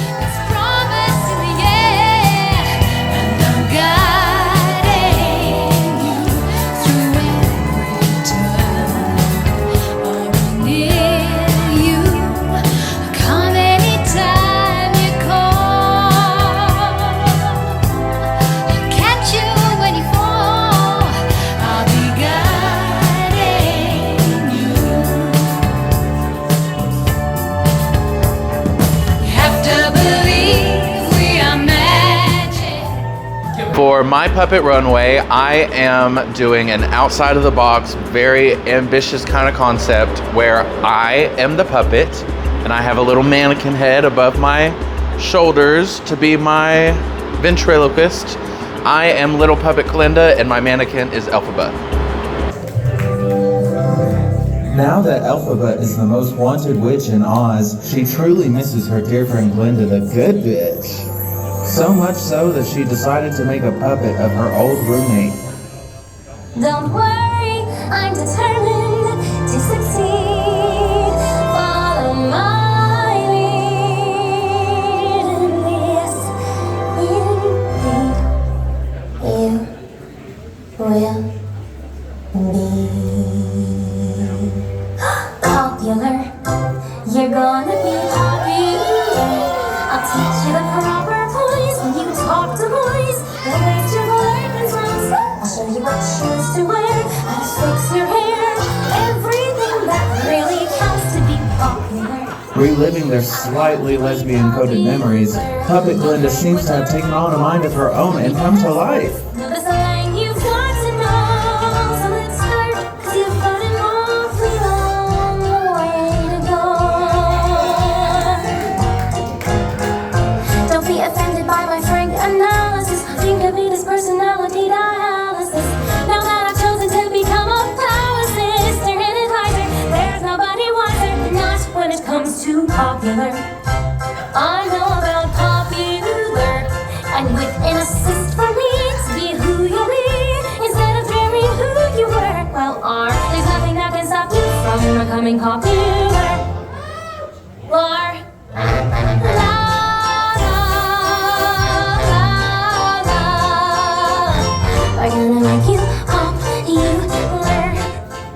For my puppet runway, I am doing an outside of the box, very ambitious kind of concept where I am the puppet and I have a little mannequin head above my shoulders to be my ventriloquist. I am little puppet Glinda and my mannequin is Elphaba. Now that Elphaba is the most wanted witch in Oz, she truly misses her dear friend Glinda the good bitch. So much so that she decided to make a puppet of her old roommate. Don't worry, I'm determined to succeed. Follow my lead, and yes, indeed, you will be popular. You're gonna be popular. I'll teach you the proper poise when you talk to boys. The ways to flirt and songs. I'll show you what shoes to wear, how to fix your hair. Everything that really counts to be popular. Reliving their slightly lesbian-coded memories, Puppet Glinda seems to have taken on a mind of her own and come to life. Know the slang you've got to know. So let's start, 'cause you've got an awfully long way to go. Don't be offended by my frank analysis. Think of me as personality dialysis. Now that I've chosen to become a power sister and advisor, there's nobody wiser, not when it comes to popular. I know about popular, and with an assist from me to be who you'll be, instead of dreaming who you were. Well, there's nothing that can stop you from becoming popular. Lar. We're gonna make you popular.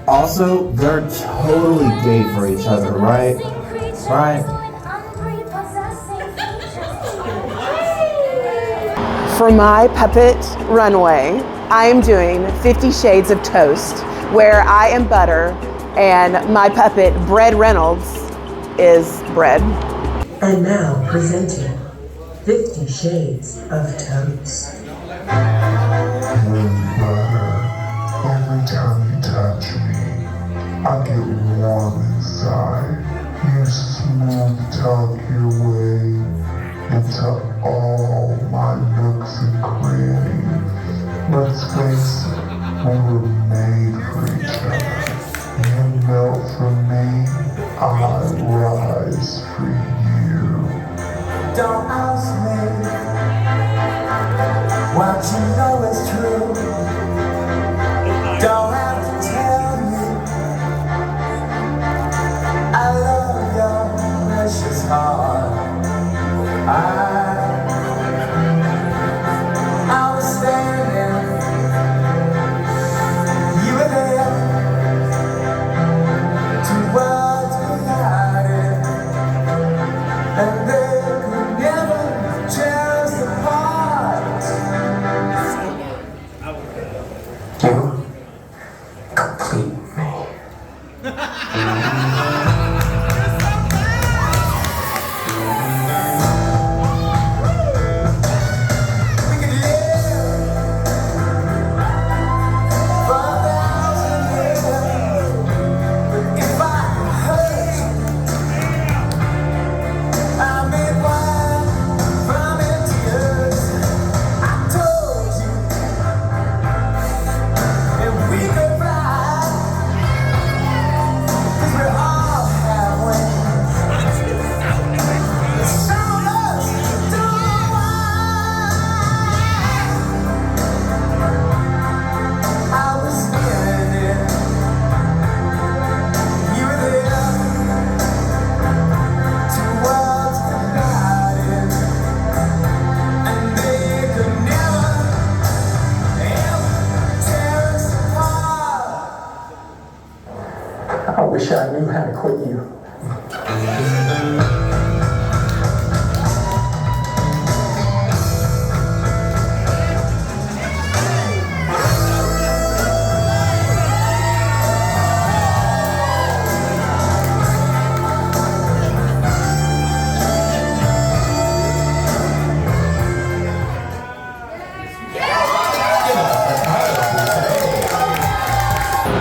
Also, they're totally gay for each other, right? Right? For my puppet runway, I am doing 50 Shades of Toast, where I am butter and my puppet, Bread Reynolds, is bread. And now presenting 50 Shades of Toast. Every time you touch me, I get warm inside. You smooth talk your way into all my nooks and crannies. Let's face it, we were made for each other. You melt for me, I rise for you. Don't ask me what you know is true. Don't have to tell you I love your precious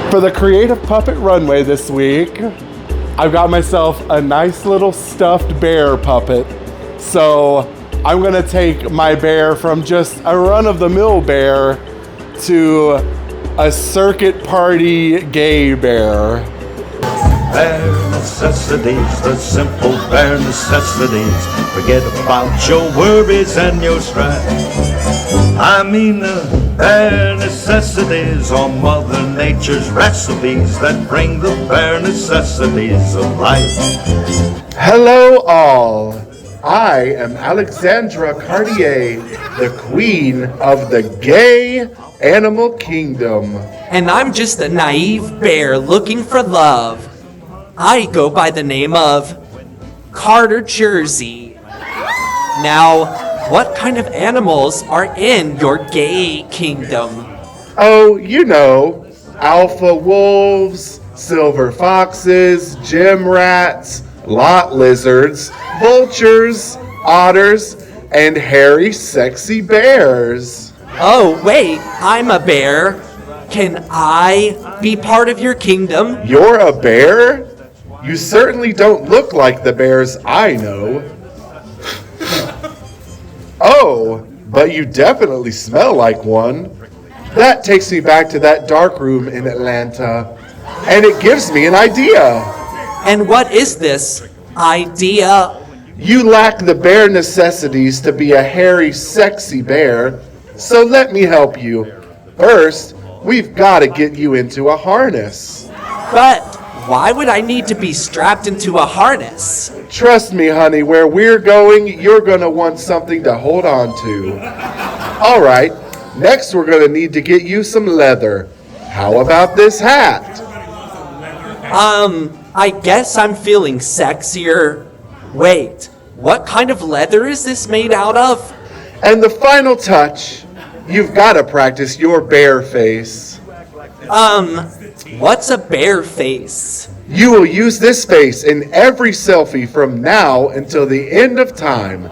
For the Creative Puppet Runway this week, I've got myself a nice little stuffed bear puppet. So I'm gonna take my bear from just a run-of-the-mill bear to a circuit party gay bear. Bare necessities, the simple bare necessities. Forget about your worries and your strife. I mean the bare necessities are Mother Nature's recipes that bring the bare necessities of life. Hello all, I am Alexandra Cartier, the queen of the gay animal kingdom. And I'm just a naive bear looking for love. I go by the name of Carter Jersey. Now, what kind of animals are in your gay kingdom? Oh, you know, alpha wolves, silver foxes, gym rats, lot lizards, vultures, otters, and hairy, sexy bears. Oh, wait, I'm a bear. Can I be part of your kingdom? You're a bear? You certainly don't look like the bears I know. Oh, but you definitely smell like one. That takes me back to that dark room in Atlanta, and it gives me an idea. And what is this idea? You lack the bare necessities to be a hairy, sexy bear, so let me help you. First, we've got to get you into a harness. But why would I need to be strapped into a harness? Trust me, honey, where we're going, you're going to want something to hold on to. All right, next we're going to need to get you some leather. How about this hat? I guess I'm feeling sexier. Wait, what kind of leather is this made out of? And the final touch, you've got to practice your bear face. What's a bear face? You will use this face in every selfie from now until the end of time.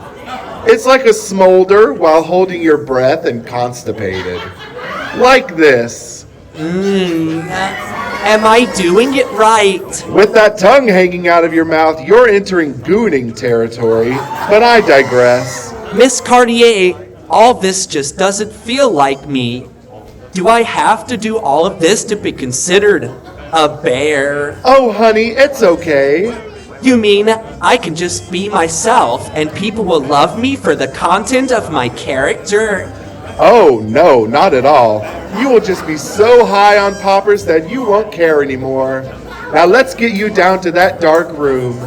It's like a smolder while holding your breath and constipated. Like this. Am I doing it right? With that tongue hanging out of your mouth, you're entering gooning territory, but I digress. Miss Cartier, all this just doesn't feel like me. Do I have to do all of this to be considered a bear? Oh, honey, it's okay. You mean I can just be myself and people will love me for the content of my character? Oh, no, not at all. You will just be so high on poppers that you won't care anymore. Now let's get you down to that dark room.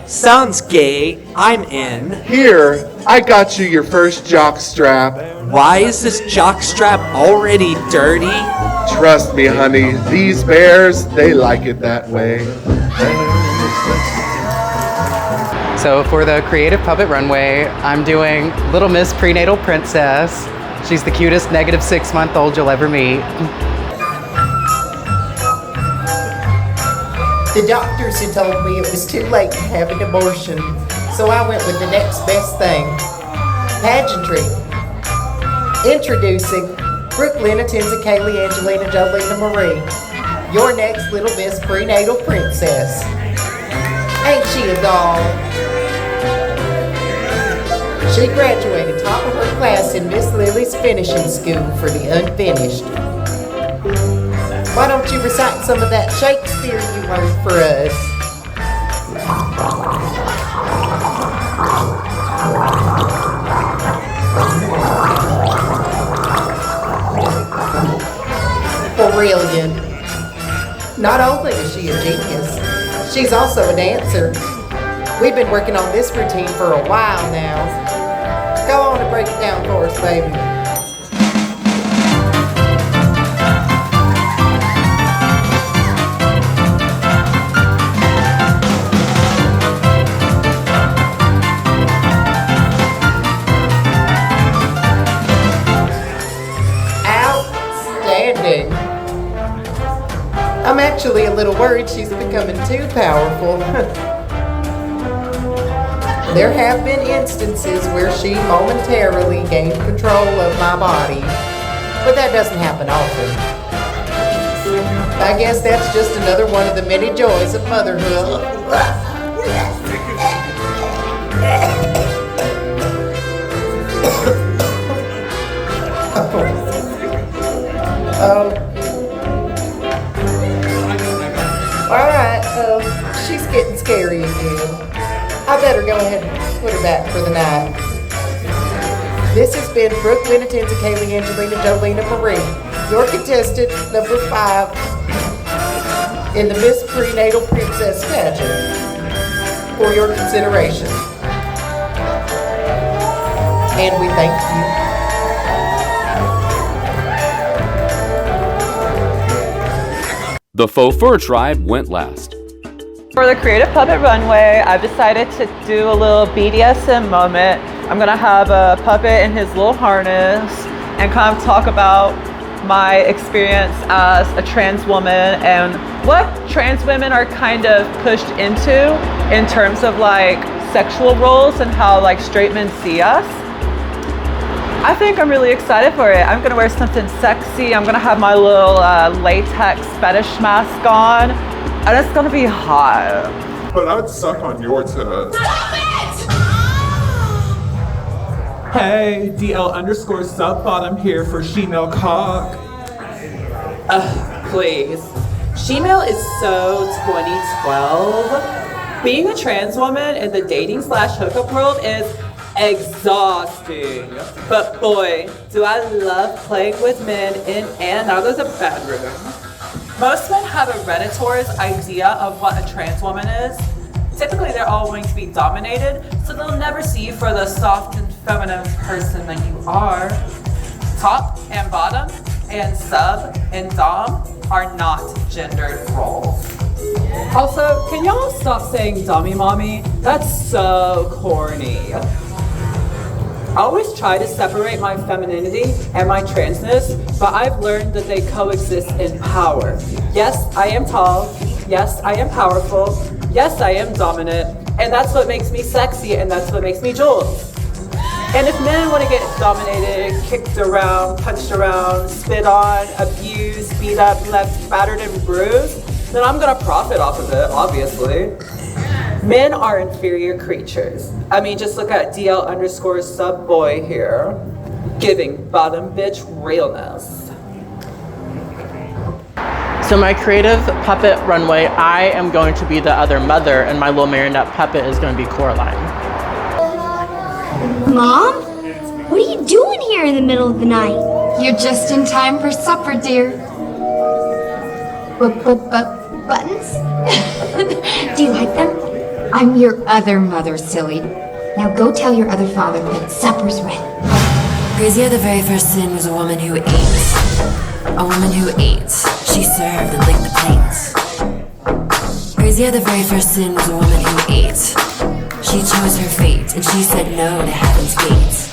Sounds gay. I'm in. Here, I got you your first jock strap. Why is this jock strap already dirty? Trust me, honey, these bears, they like it that way. So for the Creative Puppet Runway, I'm doing Little Miss Prenatal Princess. She's the cutest -6-month-old you'll ever meet. The doctors had told me it was too late to have an abortion, so I went with the next best thing. Pageantry. Introducing Brooklyn, Atenza, Kaylee, Angelina, Jolena Marie, your next Little Miss Prenatal Princess. Ain't she a doll? She graduated top of her class in Miss Lily's finishing school for the unfinished. Why don't you recite some of that Shakespeare you learned for us? Brilliant. Not only is she a genius, she's also a dancer. We've been working on this routine for a while now. Go on and break it down for us, baby. Outstanding. I'm actually a little worried she's becoming too powerful. There have been instances where she momentarily gained control of my body, but that doesn't happen often. I guess that's just another one of the many joys of motherhood. Alright, she's getting scary again. I better go ahead and put her back for the night. This has been Brooke, Lynn, Tenza, Kaylee, Angelina, Jolena, Marie, your contestant number 5 in the Miss Prenatal Princess pageant for your consideration. And we thank you. The Faux Fur tribe went last. For the Creative Puppet Runway, I've decided to do a little BDSM moment. I'm gonna have a puppet in his little harness and kind of talk about my experience as a trans woman and what trans women are kind of pushed into in terms of like sexual roles and how like straight men see us. I think I'm really excited for it. I'm gonna wear something sexy. I'm gonna have my little latex fetish mask on, and it's gonna be hot. But I'd suck on your toes. Hey, DL_sub-bottom here for Shemale Cock. Please. Shemale is so 2012. Being a trans woman in the dating/hookup world is exhausting. But boy, do I love playing with men in and out of the bedroom. Most men have a Redditor's idea of what a trans woman is. Typically, they're all going to be dominated, so they'll never see you for the soft and feminine person that you are. Top and bottom and sub and dom are not gendered roles. Also, can y'all stop saying dummy mommy? That's so corny. I always try to separate my femininity and my transness, but I've learned that they coexist in power. Yes, I am tall. Yes, I am powerful. Yes, I am dominant. And that's what makes me sexy, and that's what makes me Jules. And if men want to get dominated, kicked around, punched around, spit on, abused, beat up, left battered and bruised, then I'm gonna profit off of it, obviously. Men are inferior creatures. I mean, just look at DL_sub-boy here, giving bottom bitch realness. So my creative puppet runway, I am going to be the other mother, and my little marionette puppet is going to be Coraline. Mom? What are you doing here in the middle of the night? You're just in time for supper, dear. Buttons? Do you like them? I'm your other mother, silly. Now go tell your other father that supper's ready. Crazy, the very first sin was a woman who ate. A woman who ate. She served and licked the plates. Crazy, the very first sin was a woman who ate. She chose her fate, and she said no to heaven's gates.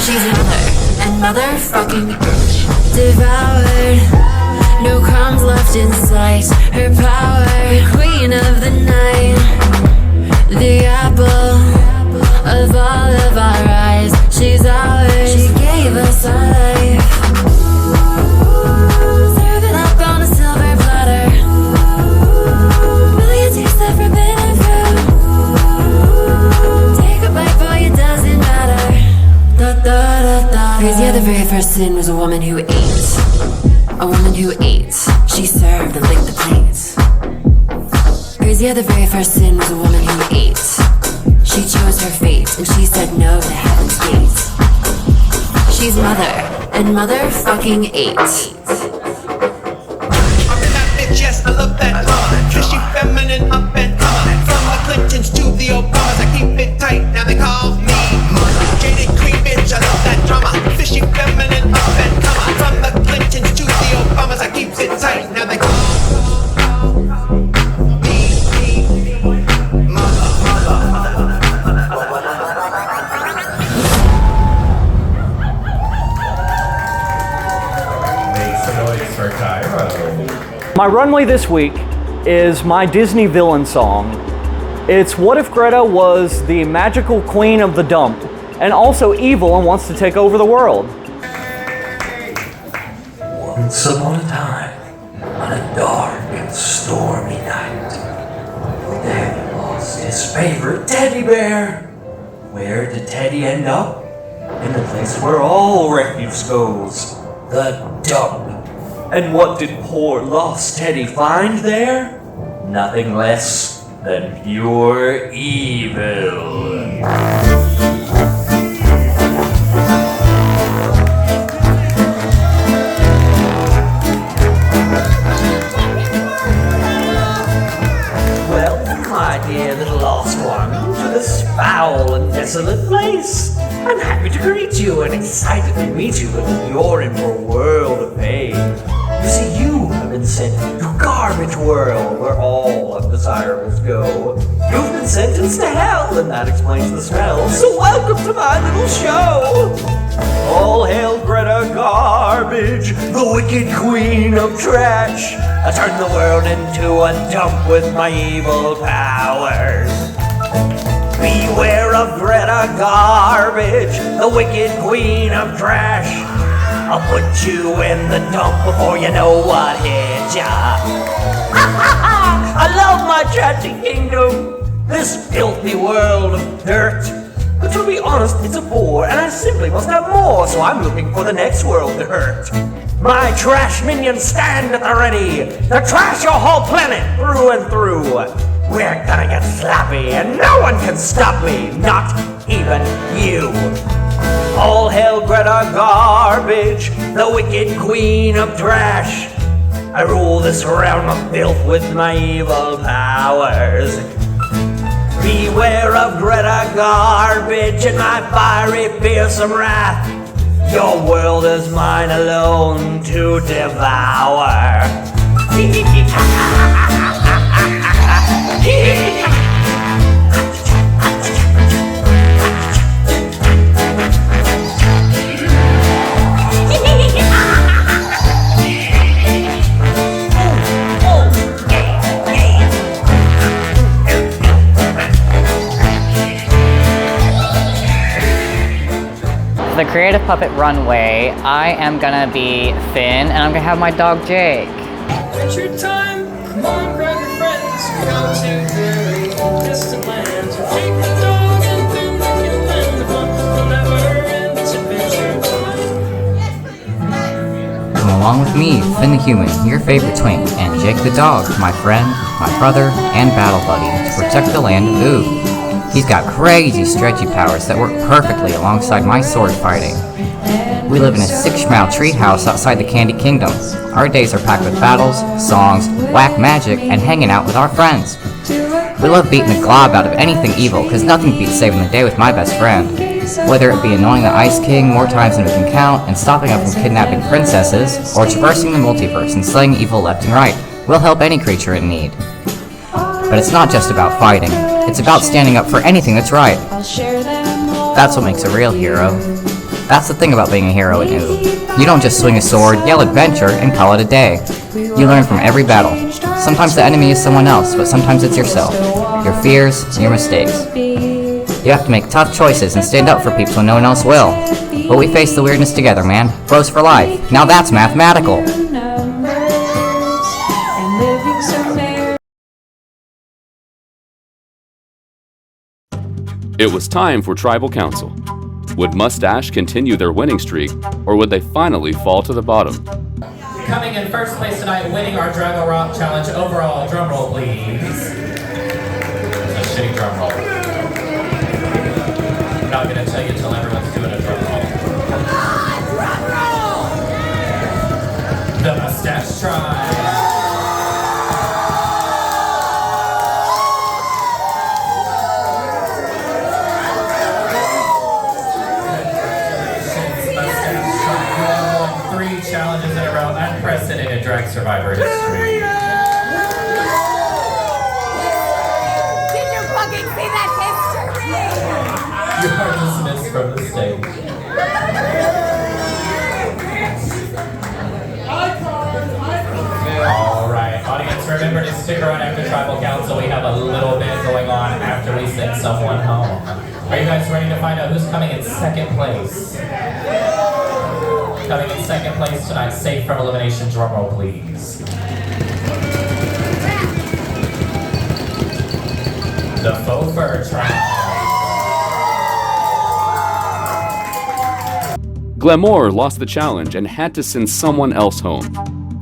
She's mother, and motherfucking devoured. No crumbs left in sight. Her power, queen of the night. The apple of all of our eyes. She's ours, she gave us our life. Serve it up on a silver platter. Will you taste the forbidden fruit? Take a bite, boy, it doesn't matter. Crazy, the very first sin was a woman who ate. A woman who ate. She served and licked the plates. Crazy, the very first sin was a woman who ate. She chose her fate, and she said no to heaven's gates. She's mother, and motherfucking ate. Bitch, yes, I love that drama. Fishy, feminine, up and coming. From the Clintons to the Obamas, I keep it tight, now they call me mother. Jaded queen, bitch, I love that drama. Fishy, feminine, up and coming. From the Clintons to the Obamas, I keep it tight, now they call me mother. Make some noise for Cairo. My runway this week is my Disney villain song. It's What If Greta was the magical queen of the dump and also evil and wants to take over the world. Once upon a time, on On a dark and stormy night, Daddy lost his favorite teddy bear. Where did Teddy end up? In the place where all refuse goes, the dump. And what did poor lost Teddy find there? Nothing less than pure evil. Welcome, my dear little lost one, to this foul and desolate place. I'm happy to greet you and excited to meet you, but you're in for a world of pain. You see, you have been sent to Garbage World, where all undesirables go. You've been sentenced to hell, and that explains the smell. So welcome to my little show. All hail Greta Garbage, the wicked queen of trash. I turn the world into a dump with my evil powers. Beware of Greta Garbage, the wicked queen of trash. I'll put you in the dump before you know what hit ya. I love my trashy kingdom, this filthy world of dirt. But to be honest, it's a bore, and I simply must have more, so I'm looking for the next world to hurt. My trash minions stand at the ready to trash your whole planet through and through. We're gonna get sloppy, and no one can stop me, not even you. All hail Greta Garbage, the wicked queen of trash. I rule this realm of filth with my evil powers. Beware of Greta Garbage and my fiery, fearsome wrath. Your world is mine alone to devour. The Creative Puppet Runway, I am gonna be Finn, and I'm gonna have my dog Jake. Adventure time! Come on, grab your friends. Go to very distant lands. Take the dog and Finn, they can plan the fun. They'll never end this adventure time. Come along with me, Finn the Human, your favorite twink, and Jake the dog, my friend, my brother, and battle buddy, to protect the land of Ooh. He's got crazy stretchy powers that work perfectly alongside my sword fighting. We live in a 6-mile treehouse outside the Candy Kingdom. Our days are packed with battles, songs, whack magic, and hanging out with our friends. We love beating the glob out of anything evil, because nothing beats saving the day with my best friend. Whether it be annoying the Ice King more times than we can count, and stopping him from kidnapping princesses, or traversing the multiverse and slaying evil left and right, we'll help any creature in need. But it's not just about fighting. It's about standing up for anything that's right. That's what makes a real hero. That's the thing about being a hero in Ooh. You don't just swing a sword, yell adventure, and call it a day. You learn from every battle. Sometimes the enemy is someone else, but sometimes it's yourself. Your fears, and your mistakes. You have to make tough choices and stand up for people when no one else will. But we face the weirdness together, man. Bros for life. Now that's mathematical. It was time for Tribal Council. Would Mustache continue their winning streak, or would they finally fall to the bottom? Coming in first place tonight, winning our Drago Rock Challenge overall, drumroll please. A shitty drumroll. I'm not gonna tell you until everyone's doing a drumroll. The Mustache Tribe. Challenges in a row, unprecedented drag survivor history. Did you fucking see that history? You are dismissed from the stage. Alright, audience, remember to stick around after Tribal Council. We have a little bit going on after we send someone home. Are you guys ready to find out who's coming in second place? Coming in second place tonight, safe from elimination, drumroll please. The faux fur trial. Glamour lost the challenge and had to send someone else home.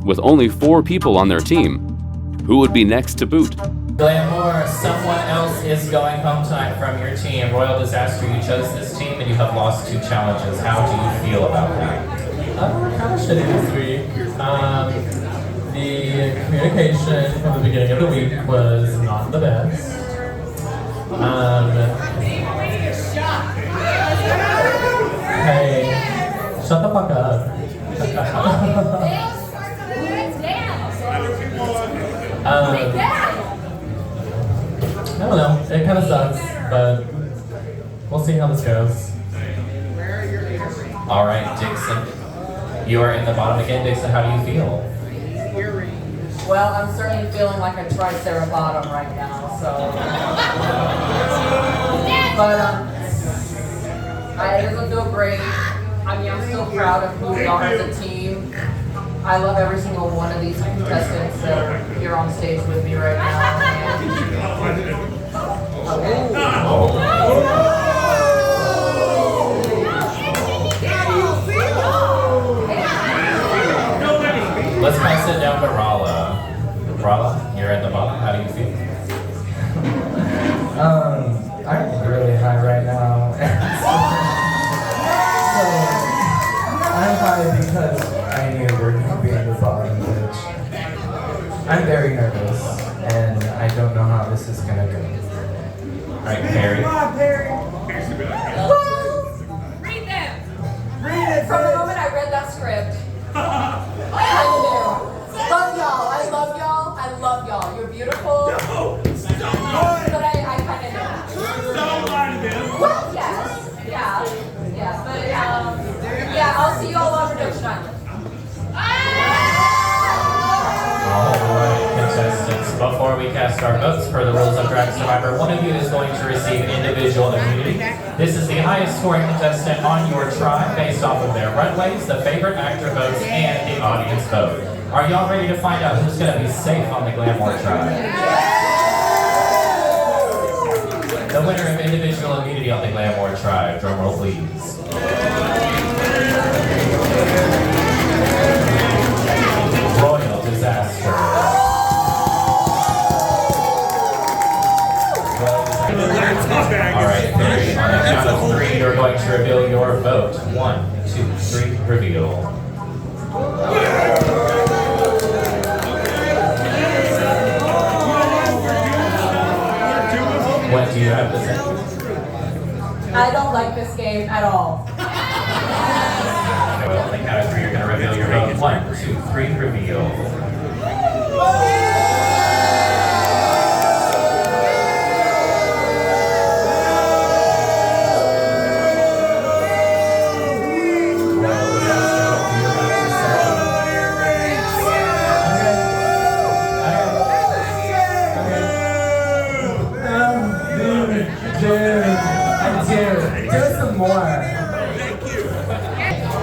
With only 4 people on their team, who would be next to boot? Glamour, someone else is going home tonight from your team. Royal Disaster, you chose this team and you have lost 2 challenges. How do you feel about that? Kind of shitty this week. The communication from the beginning of the week was not the best. Hey, shut the fuck up. I don't know, it kind of sucks, but we'll see how this goes. All right, Dixon. You are in the bottom again, Dixon. How do you feel? Well, I'm certainly feeling like a triceratops right now, so. But it doesn't feel great. I mean, I'm still proud of who we are as a team. I love every single one of these contestants that are here on stage with me right now. Let's pass it down to Rala. Rala, you're at the bottom. How do you feel? I'm really high right now. So, I'm high because I knew we were going to be at the bottom, which I'm very nervous, and I don't know how this is going to go. Alright, Perry. Come on, Perry! Read them! Read it! From the moment I read that script. Love y'all. I love y'all. I love y'all. You're beautiful. No! Stop! But I kind of know. Don't lie to them! Well, yes. Yeah. But, yeah, I'll see you all on Production Island. Alright, contestants. Before we cast our votes per the rules of Drag Survivor, one of you is going to receive individual immunity. This is the highest scoring contestant on your tribe based off of their runways, the favorite actor votes, and the audience vote. Are y'all ready to find out who's going to be safe on the Glamour tribe? The winner of individual immunity on the Glamour tribe, drumroll please. Royal Disaster. Alright, Perry, on the count of 3, you're going to reveal your vote. 1, 2, 3, reveal. What do you have to say? I don't like this game at all. Okay, well, on the count of 3, you're going to reveal your vote. 1, 2, 3, reveal.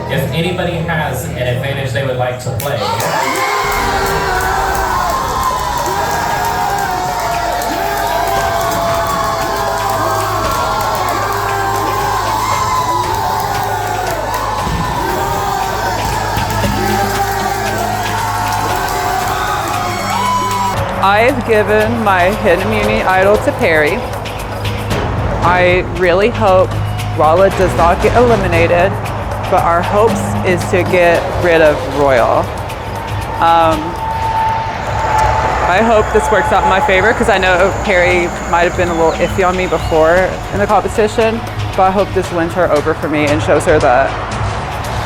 If anybody has an advantage they would like to play. I've given my hidden immunity idol to Perry. I really hope Rala does not get eliminated, but our hopes is to get rid of Royal. I hope this works out in my favor because I know Perry might have been a little iffy on me before in the competition, but I hope this wins her over for me and shows her that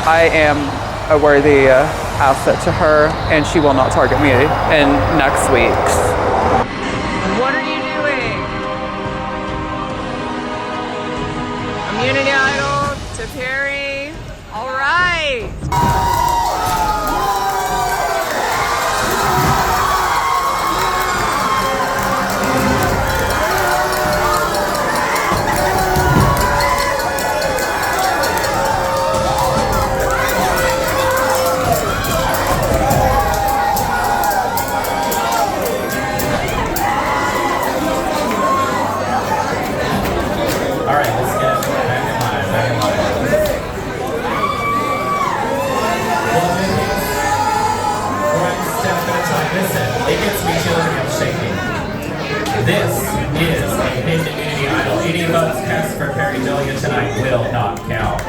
I am a worthy asset to her and she will not target me in next week's. What are you doing? Immunity idol to Perry. All right. regalia tonight will not count.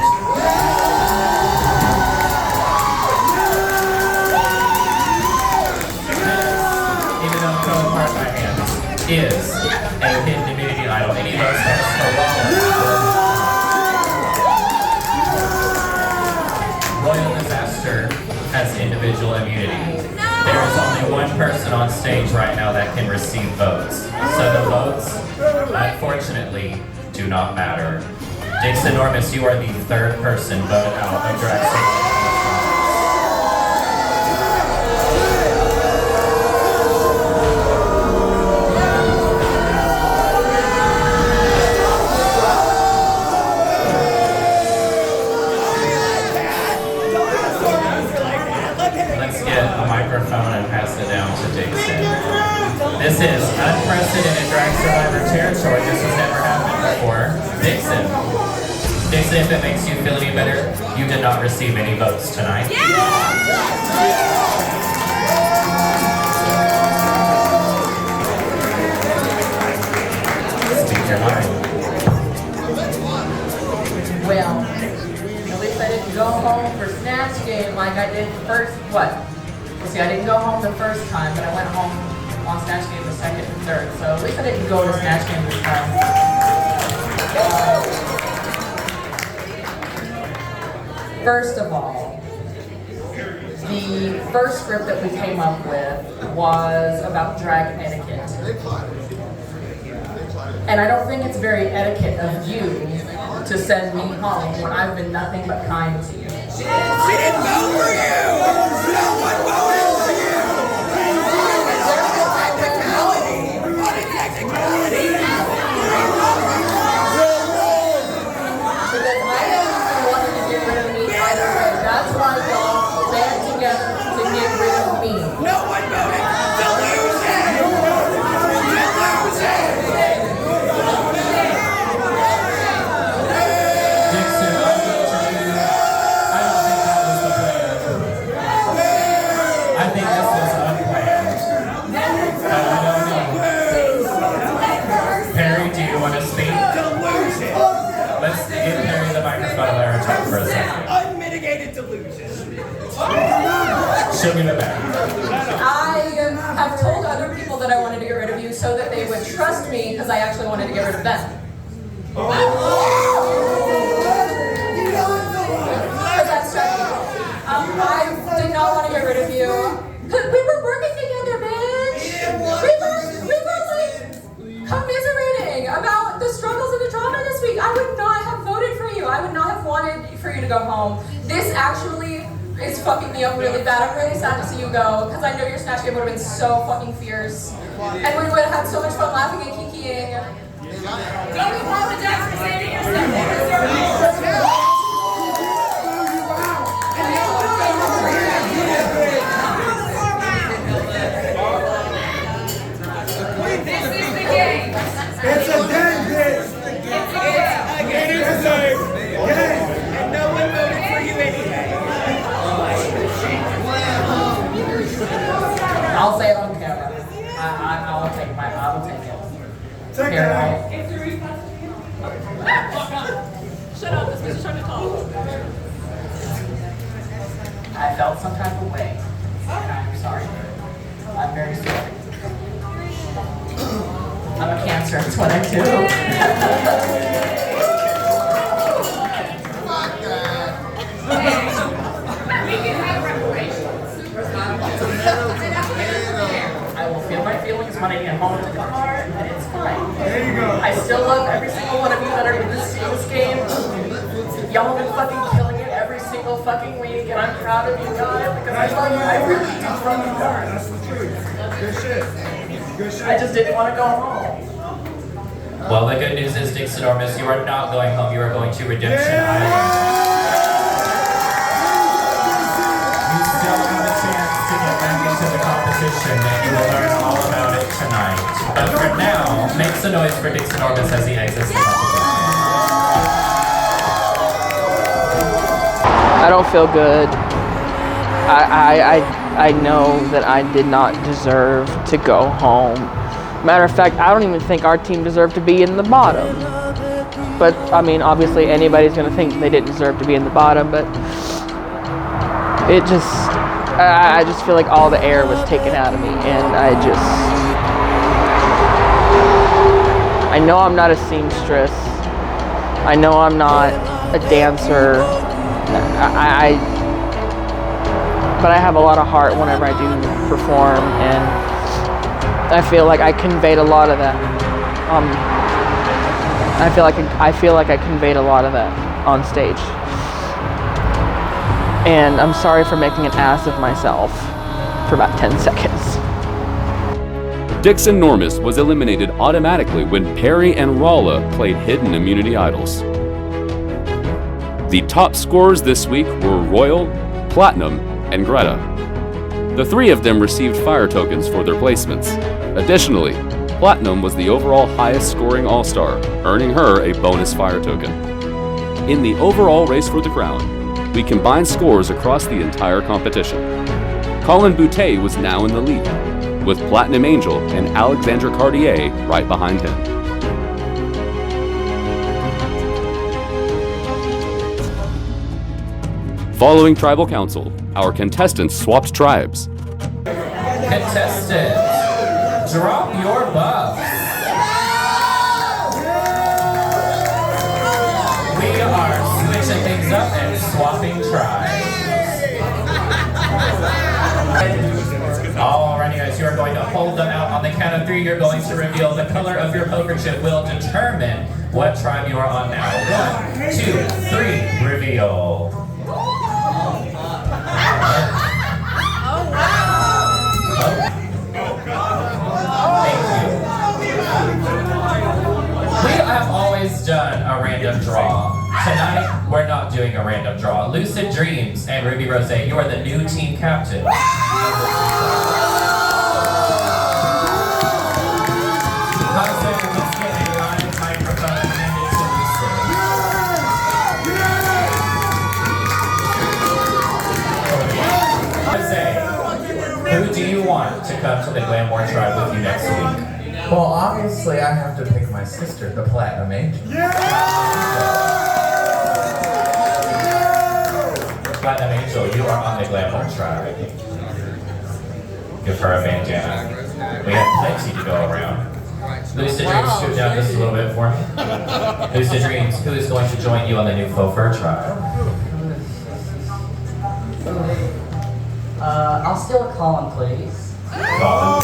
Even though Code Part My Hands is a hidden immunity idol, any of us has Royal Disaster has individual immunity. There is only one person on stage right now that can receive votes. So the votes, unfortunately, do not matter. Dix Enormous, you are the third person voted out of Drag Race. This is unprecedented Drag Survivor territory. This has never happened before. Dixon, if it makes you feel any better, you did not receive any votes tonight. Speak your mind. Well, at least I didn't go home for Snatch Game like I did the first, See, I didn't go home the first time, but I went home on Snatch Game the second and third. So at least I didn't go to Snatch Game this time. First of all, the first script that we came up with was about drag etiquette. And I don't think it's very etiquette of you to send me home when I've been nothing but kind to you. She didn't vote for you! No one voted for you! What a technicality! Because I know you wanted to get rid of me either way. That's why y'all band together to get rid of me. No one voted! Delusion! Delusion! I think this was unplanned. I don't know. Perry, do you want to speak? Let's give Perry the microphone and let her talk for a second. Unmitigated delusion. She'll give it back. I have told other people that I wanted to get rid of you so that they would trust me because I actually wanted to get rid of them. I did not want to get rid of you. We were working together, bitch. We were like commiserating about the struggles and the trauma this week. I would not have voted for you. I would not have wanted for you to go home. This actually is fucking me up really bad. I'm really sad to see you go because I know your Snatch Game would have been so fucking fierce. And we would have had so much fun laughing and kikiing. Don't apologize for saying yourself. It's a game, bitch! It's a game! And no one voted for you anyway. I'll say it on camera. I will take it. Take it out. Shut up, this bitch trying to talk. I felt some type of way. And I'm sorry. I'm very sorry. I'm a Cancer, that's what I do. We can have reparations. I will feel my feelings when I get home to the car, and it's fine. There you go. I still love every single one of you that are in this game. Y'all have been fucking killing it every single fucking week, and I'm proud of you guys because I love you. I really do love you guys. That's the truth. Good shit. Good shit. I just didn't want to go home. Well, the good news is, Dix Enormous, you are not going home. You are going to Redemption Island. You still have a chance to get back into the competition, and you will learn all about it tonight. But for now, make some noise for Dix Enormous as he exits the competition. I don't feel good. I know that I did not deserve to go home. Matter of fact, I don't even think our team deserved to be in the bottom. But, I mean, obviously anybody's going to think they didn't deserve to be in the bottom, but it just, I just feel like all the air was taken out of me, and I know I'm not a seamstress. I know I'm not a dancer. But I have a lot of heart whenever I do perform, and I feel like I conveyed a lot of that. I feel like I conveyed a lot of that on stage. And I'm sorry for making an ass of myself for about 10 seconds. Dixon Normus was eliminated automatically when Perry and Rolla played Hidden Immunity Idols. The top scorers this week were Royal, Platinum, and Greta. The three of them received fire tokens for their placements. Additionally, Platinum was the overall highest scoring all-star, earning her a bonus fire token. In the overall race for the crown, we combined scores across the entire competition. Colin Boutte was now in the lead, with Platinum Angel and Alexandra Cartier right behind him. Following Tribal Council, our contestants swapped tribes. Contestants, drop your buffs. We are switching things up and swapping tribes. Alrighty guys, you are going to hold them out. On the count of 3, you're going to reveal the color of your poker chip will determine what tribe you are on now. 1, 2, 3, reveal. We have always done a random draw. Tonight, we're not doing a random draw. Lucid Dreams and Ruby Rose, you are the new team captain. Who do you want to come to the Glamour Tribe with you next week? Well, obviously I have to pick my sister, the Platinum Angel. Platinum Angel, you are on the Glamour Tribe. Give her a bandana. We have plenty to go around. Lucid Dreams, scoot down just a little bit for me. Lucid Dreams, who is going to join you on the new Faux Fur Tribe? I'll steal a Colin, please. Colin.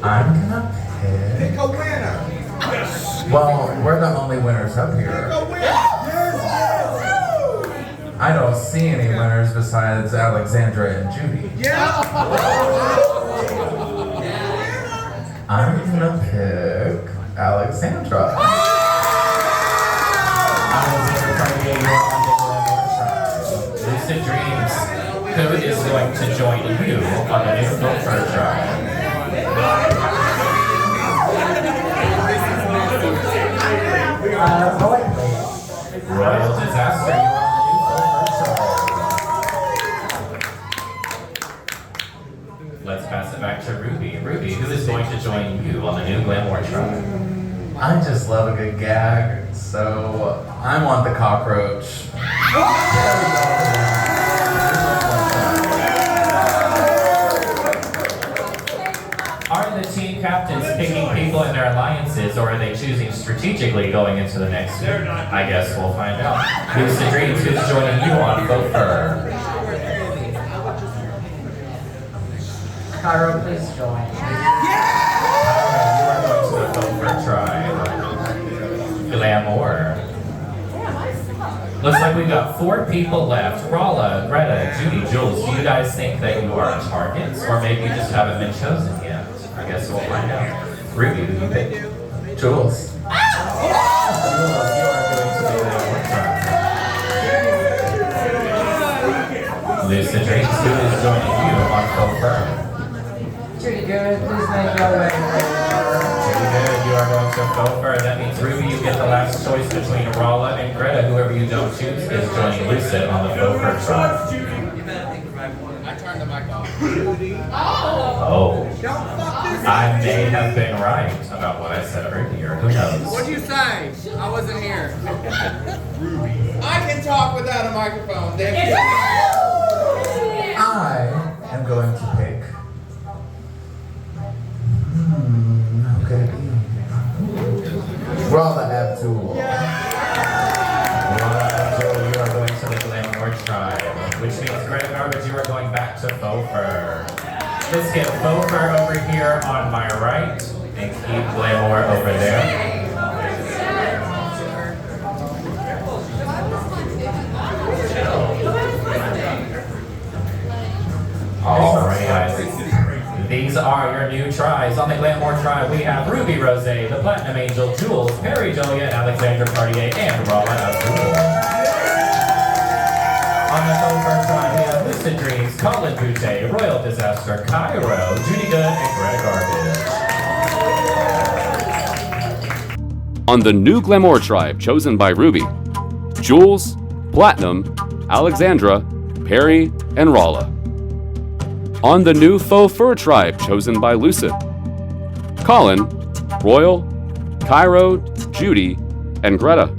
I'm gonna pick a winner. Well, we're the only winners up here. I don't see any winners besides Alexandra and Judy. I'm gonna pick Alexandra. Lucid Dreams, who is going to join you on the new Faux Fur Tribe? Royal Disaster, you are on the new Faux Fur Tribe. Let's pass it back to Ruby. Ruby, who is going to join you on the new Glamour Tribe? I just love a good gag, so I want the cockroach. Are the team captains picking people in their alliances, or are they choosing strategically going into the next week? I guess we'll find out. Lucid Dreams, who's joining you on Faux Fur? Cairo, please join. Cairo, you are going to the Faux Fur Tribe. Glamour. Looks like we've got 4 people left. Rolla, Greta, Judy, Jules, do you guys think that you are targets, or maybe you just haven't been chosen yet? I guess we'll find out. Ruby, who do you pick? Jules. Jules, you are going to be the Glamour Tribe. Lucid Dreams, who is joining you on Faux Fur? Pretty good. Please make your way. Pretty good. You are going to Faux Fur. That means Ruby, you get the last choice between Rolla and Greta. Whoever you don't choose is joining Lucid on the Faux Fur tribe. I turned the mic off. Oh. I may have been right about what I said earlier. Who knows? What'd you say? I wasn't here. I can talk without a microphone. I am going to pick. Who could it be? Rolla Abdul. Rolla Abdul, you are going to the Glamour tribe, which means Greta Garbage, you are going back to Faux Fur. Let's get Faux Fur over here on my right, and keep Glamour over there. Alright guys, these are your new tribes. On the Glamour tribe we have Ruby Rose, the Platinum Angel, Jules, Perry Julia, Alexandra Cartier, and Rolla Abdul. On the Faux Fur tribe we have Lucid Dreams, Colin Boutte, Royal Disaster, Cairo, Judy Good, and Greta Garbage. On the new Glamour tribe chosen by Ruby, Jules, Platinum, Alexandra, Perry, and Rolla. On the new Faux Fur tribe chosen by Lucid, Colin, Royal, Cairo, Judy, and Greta.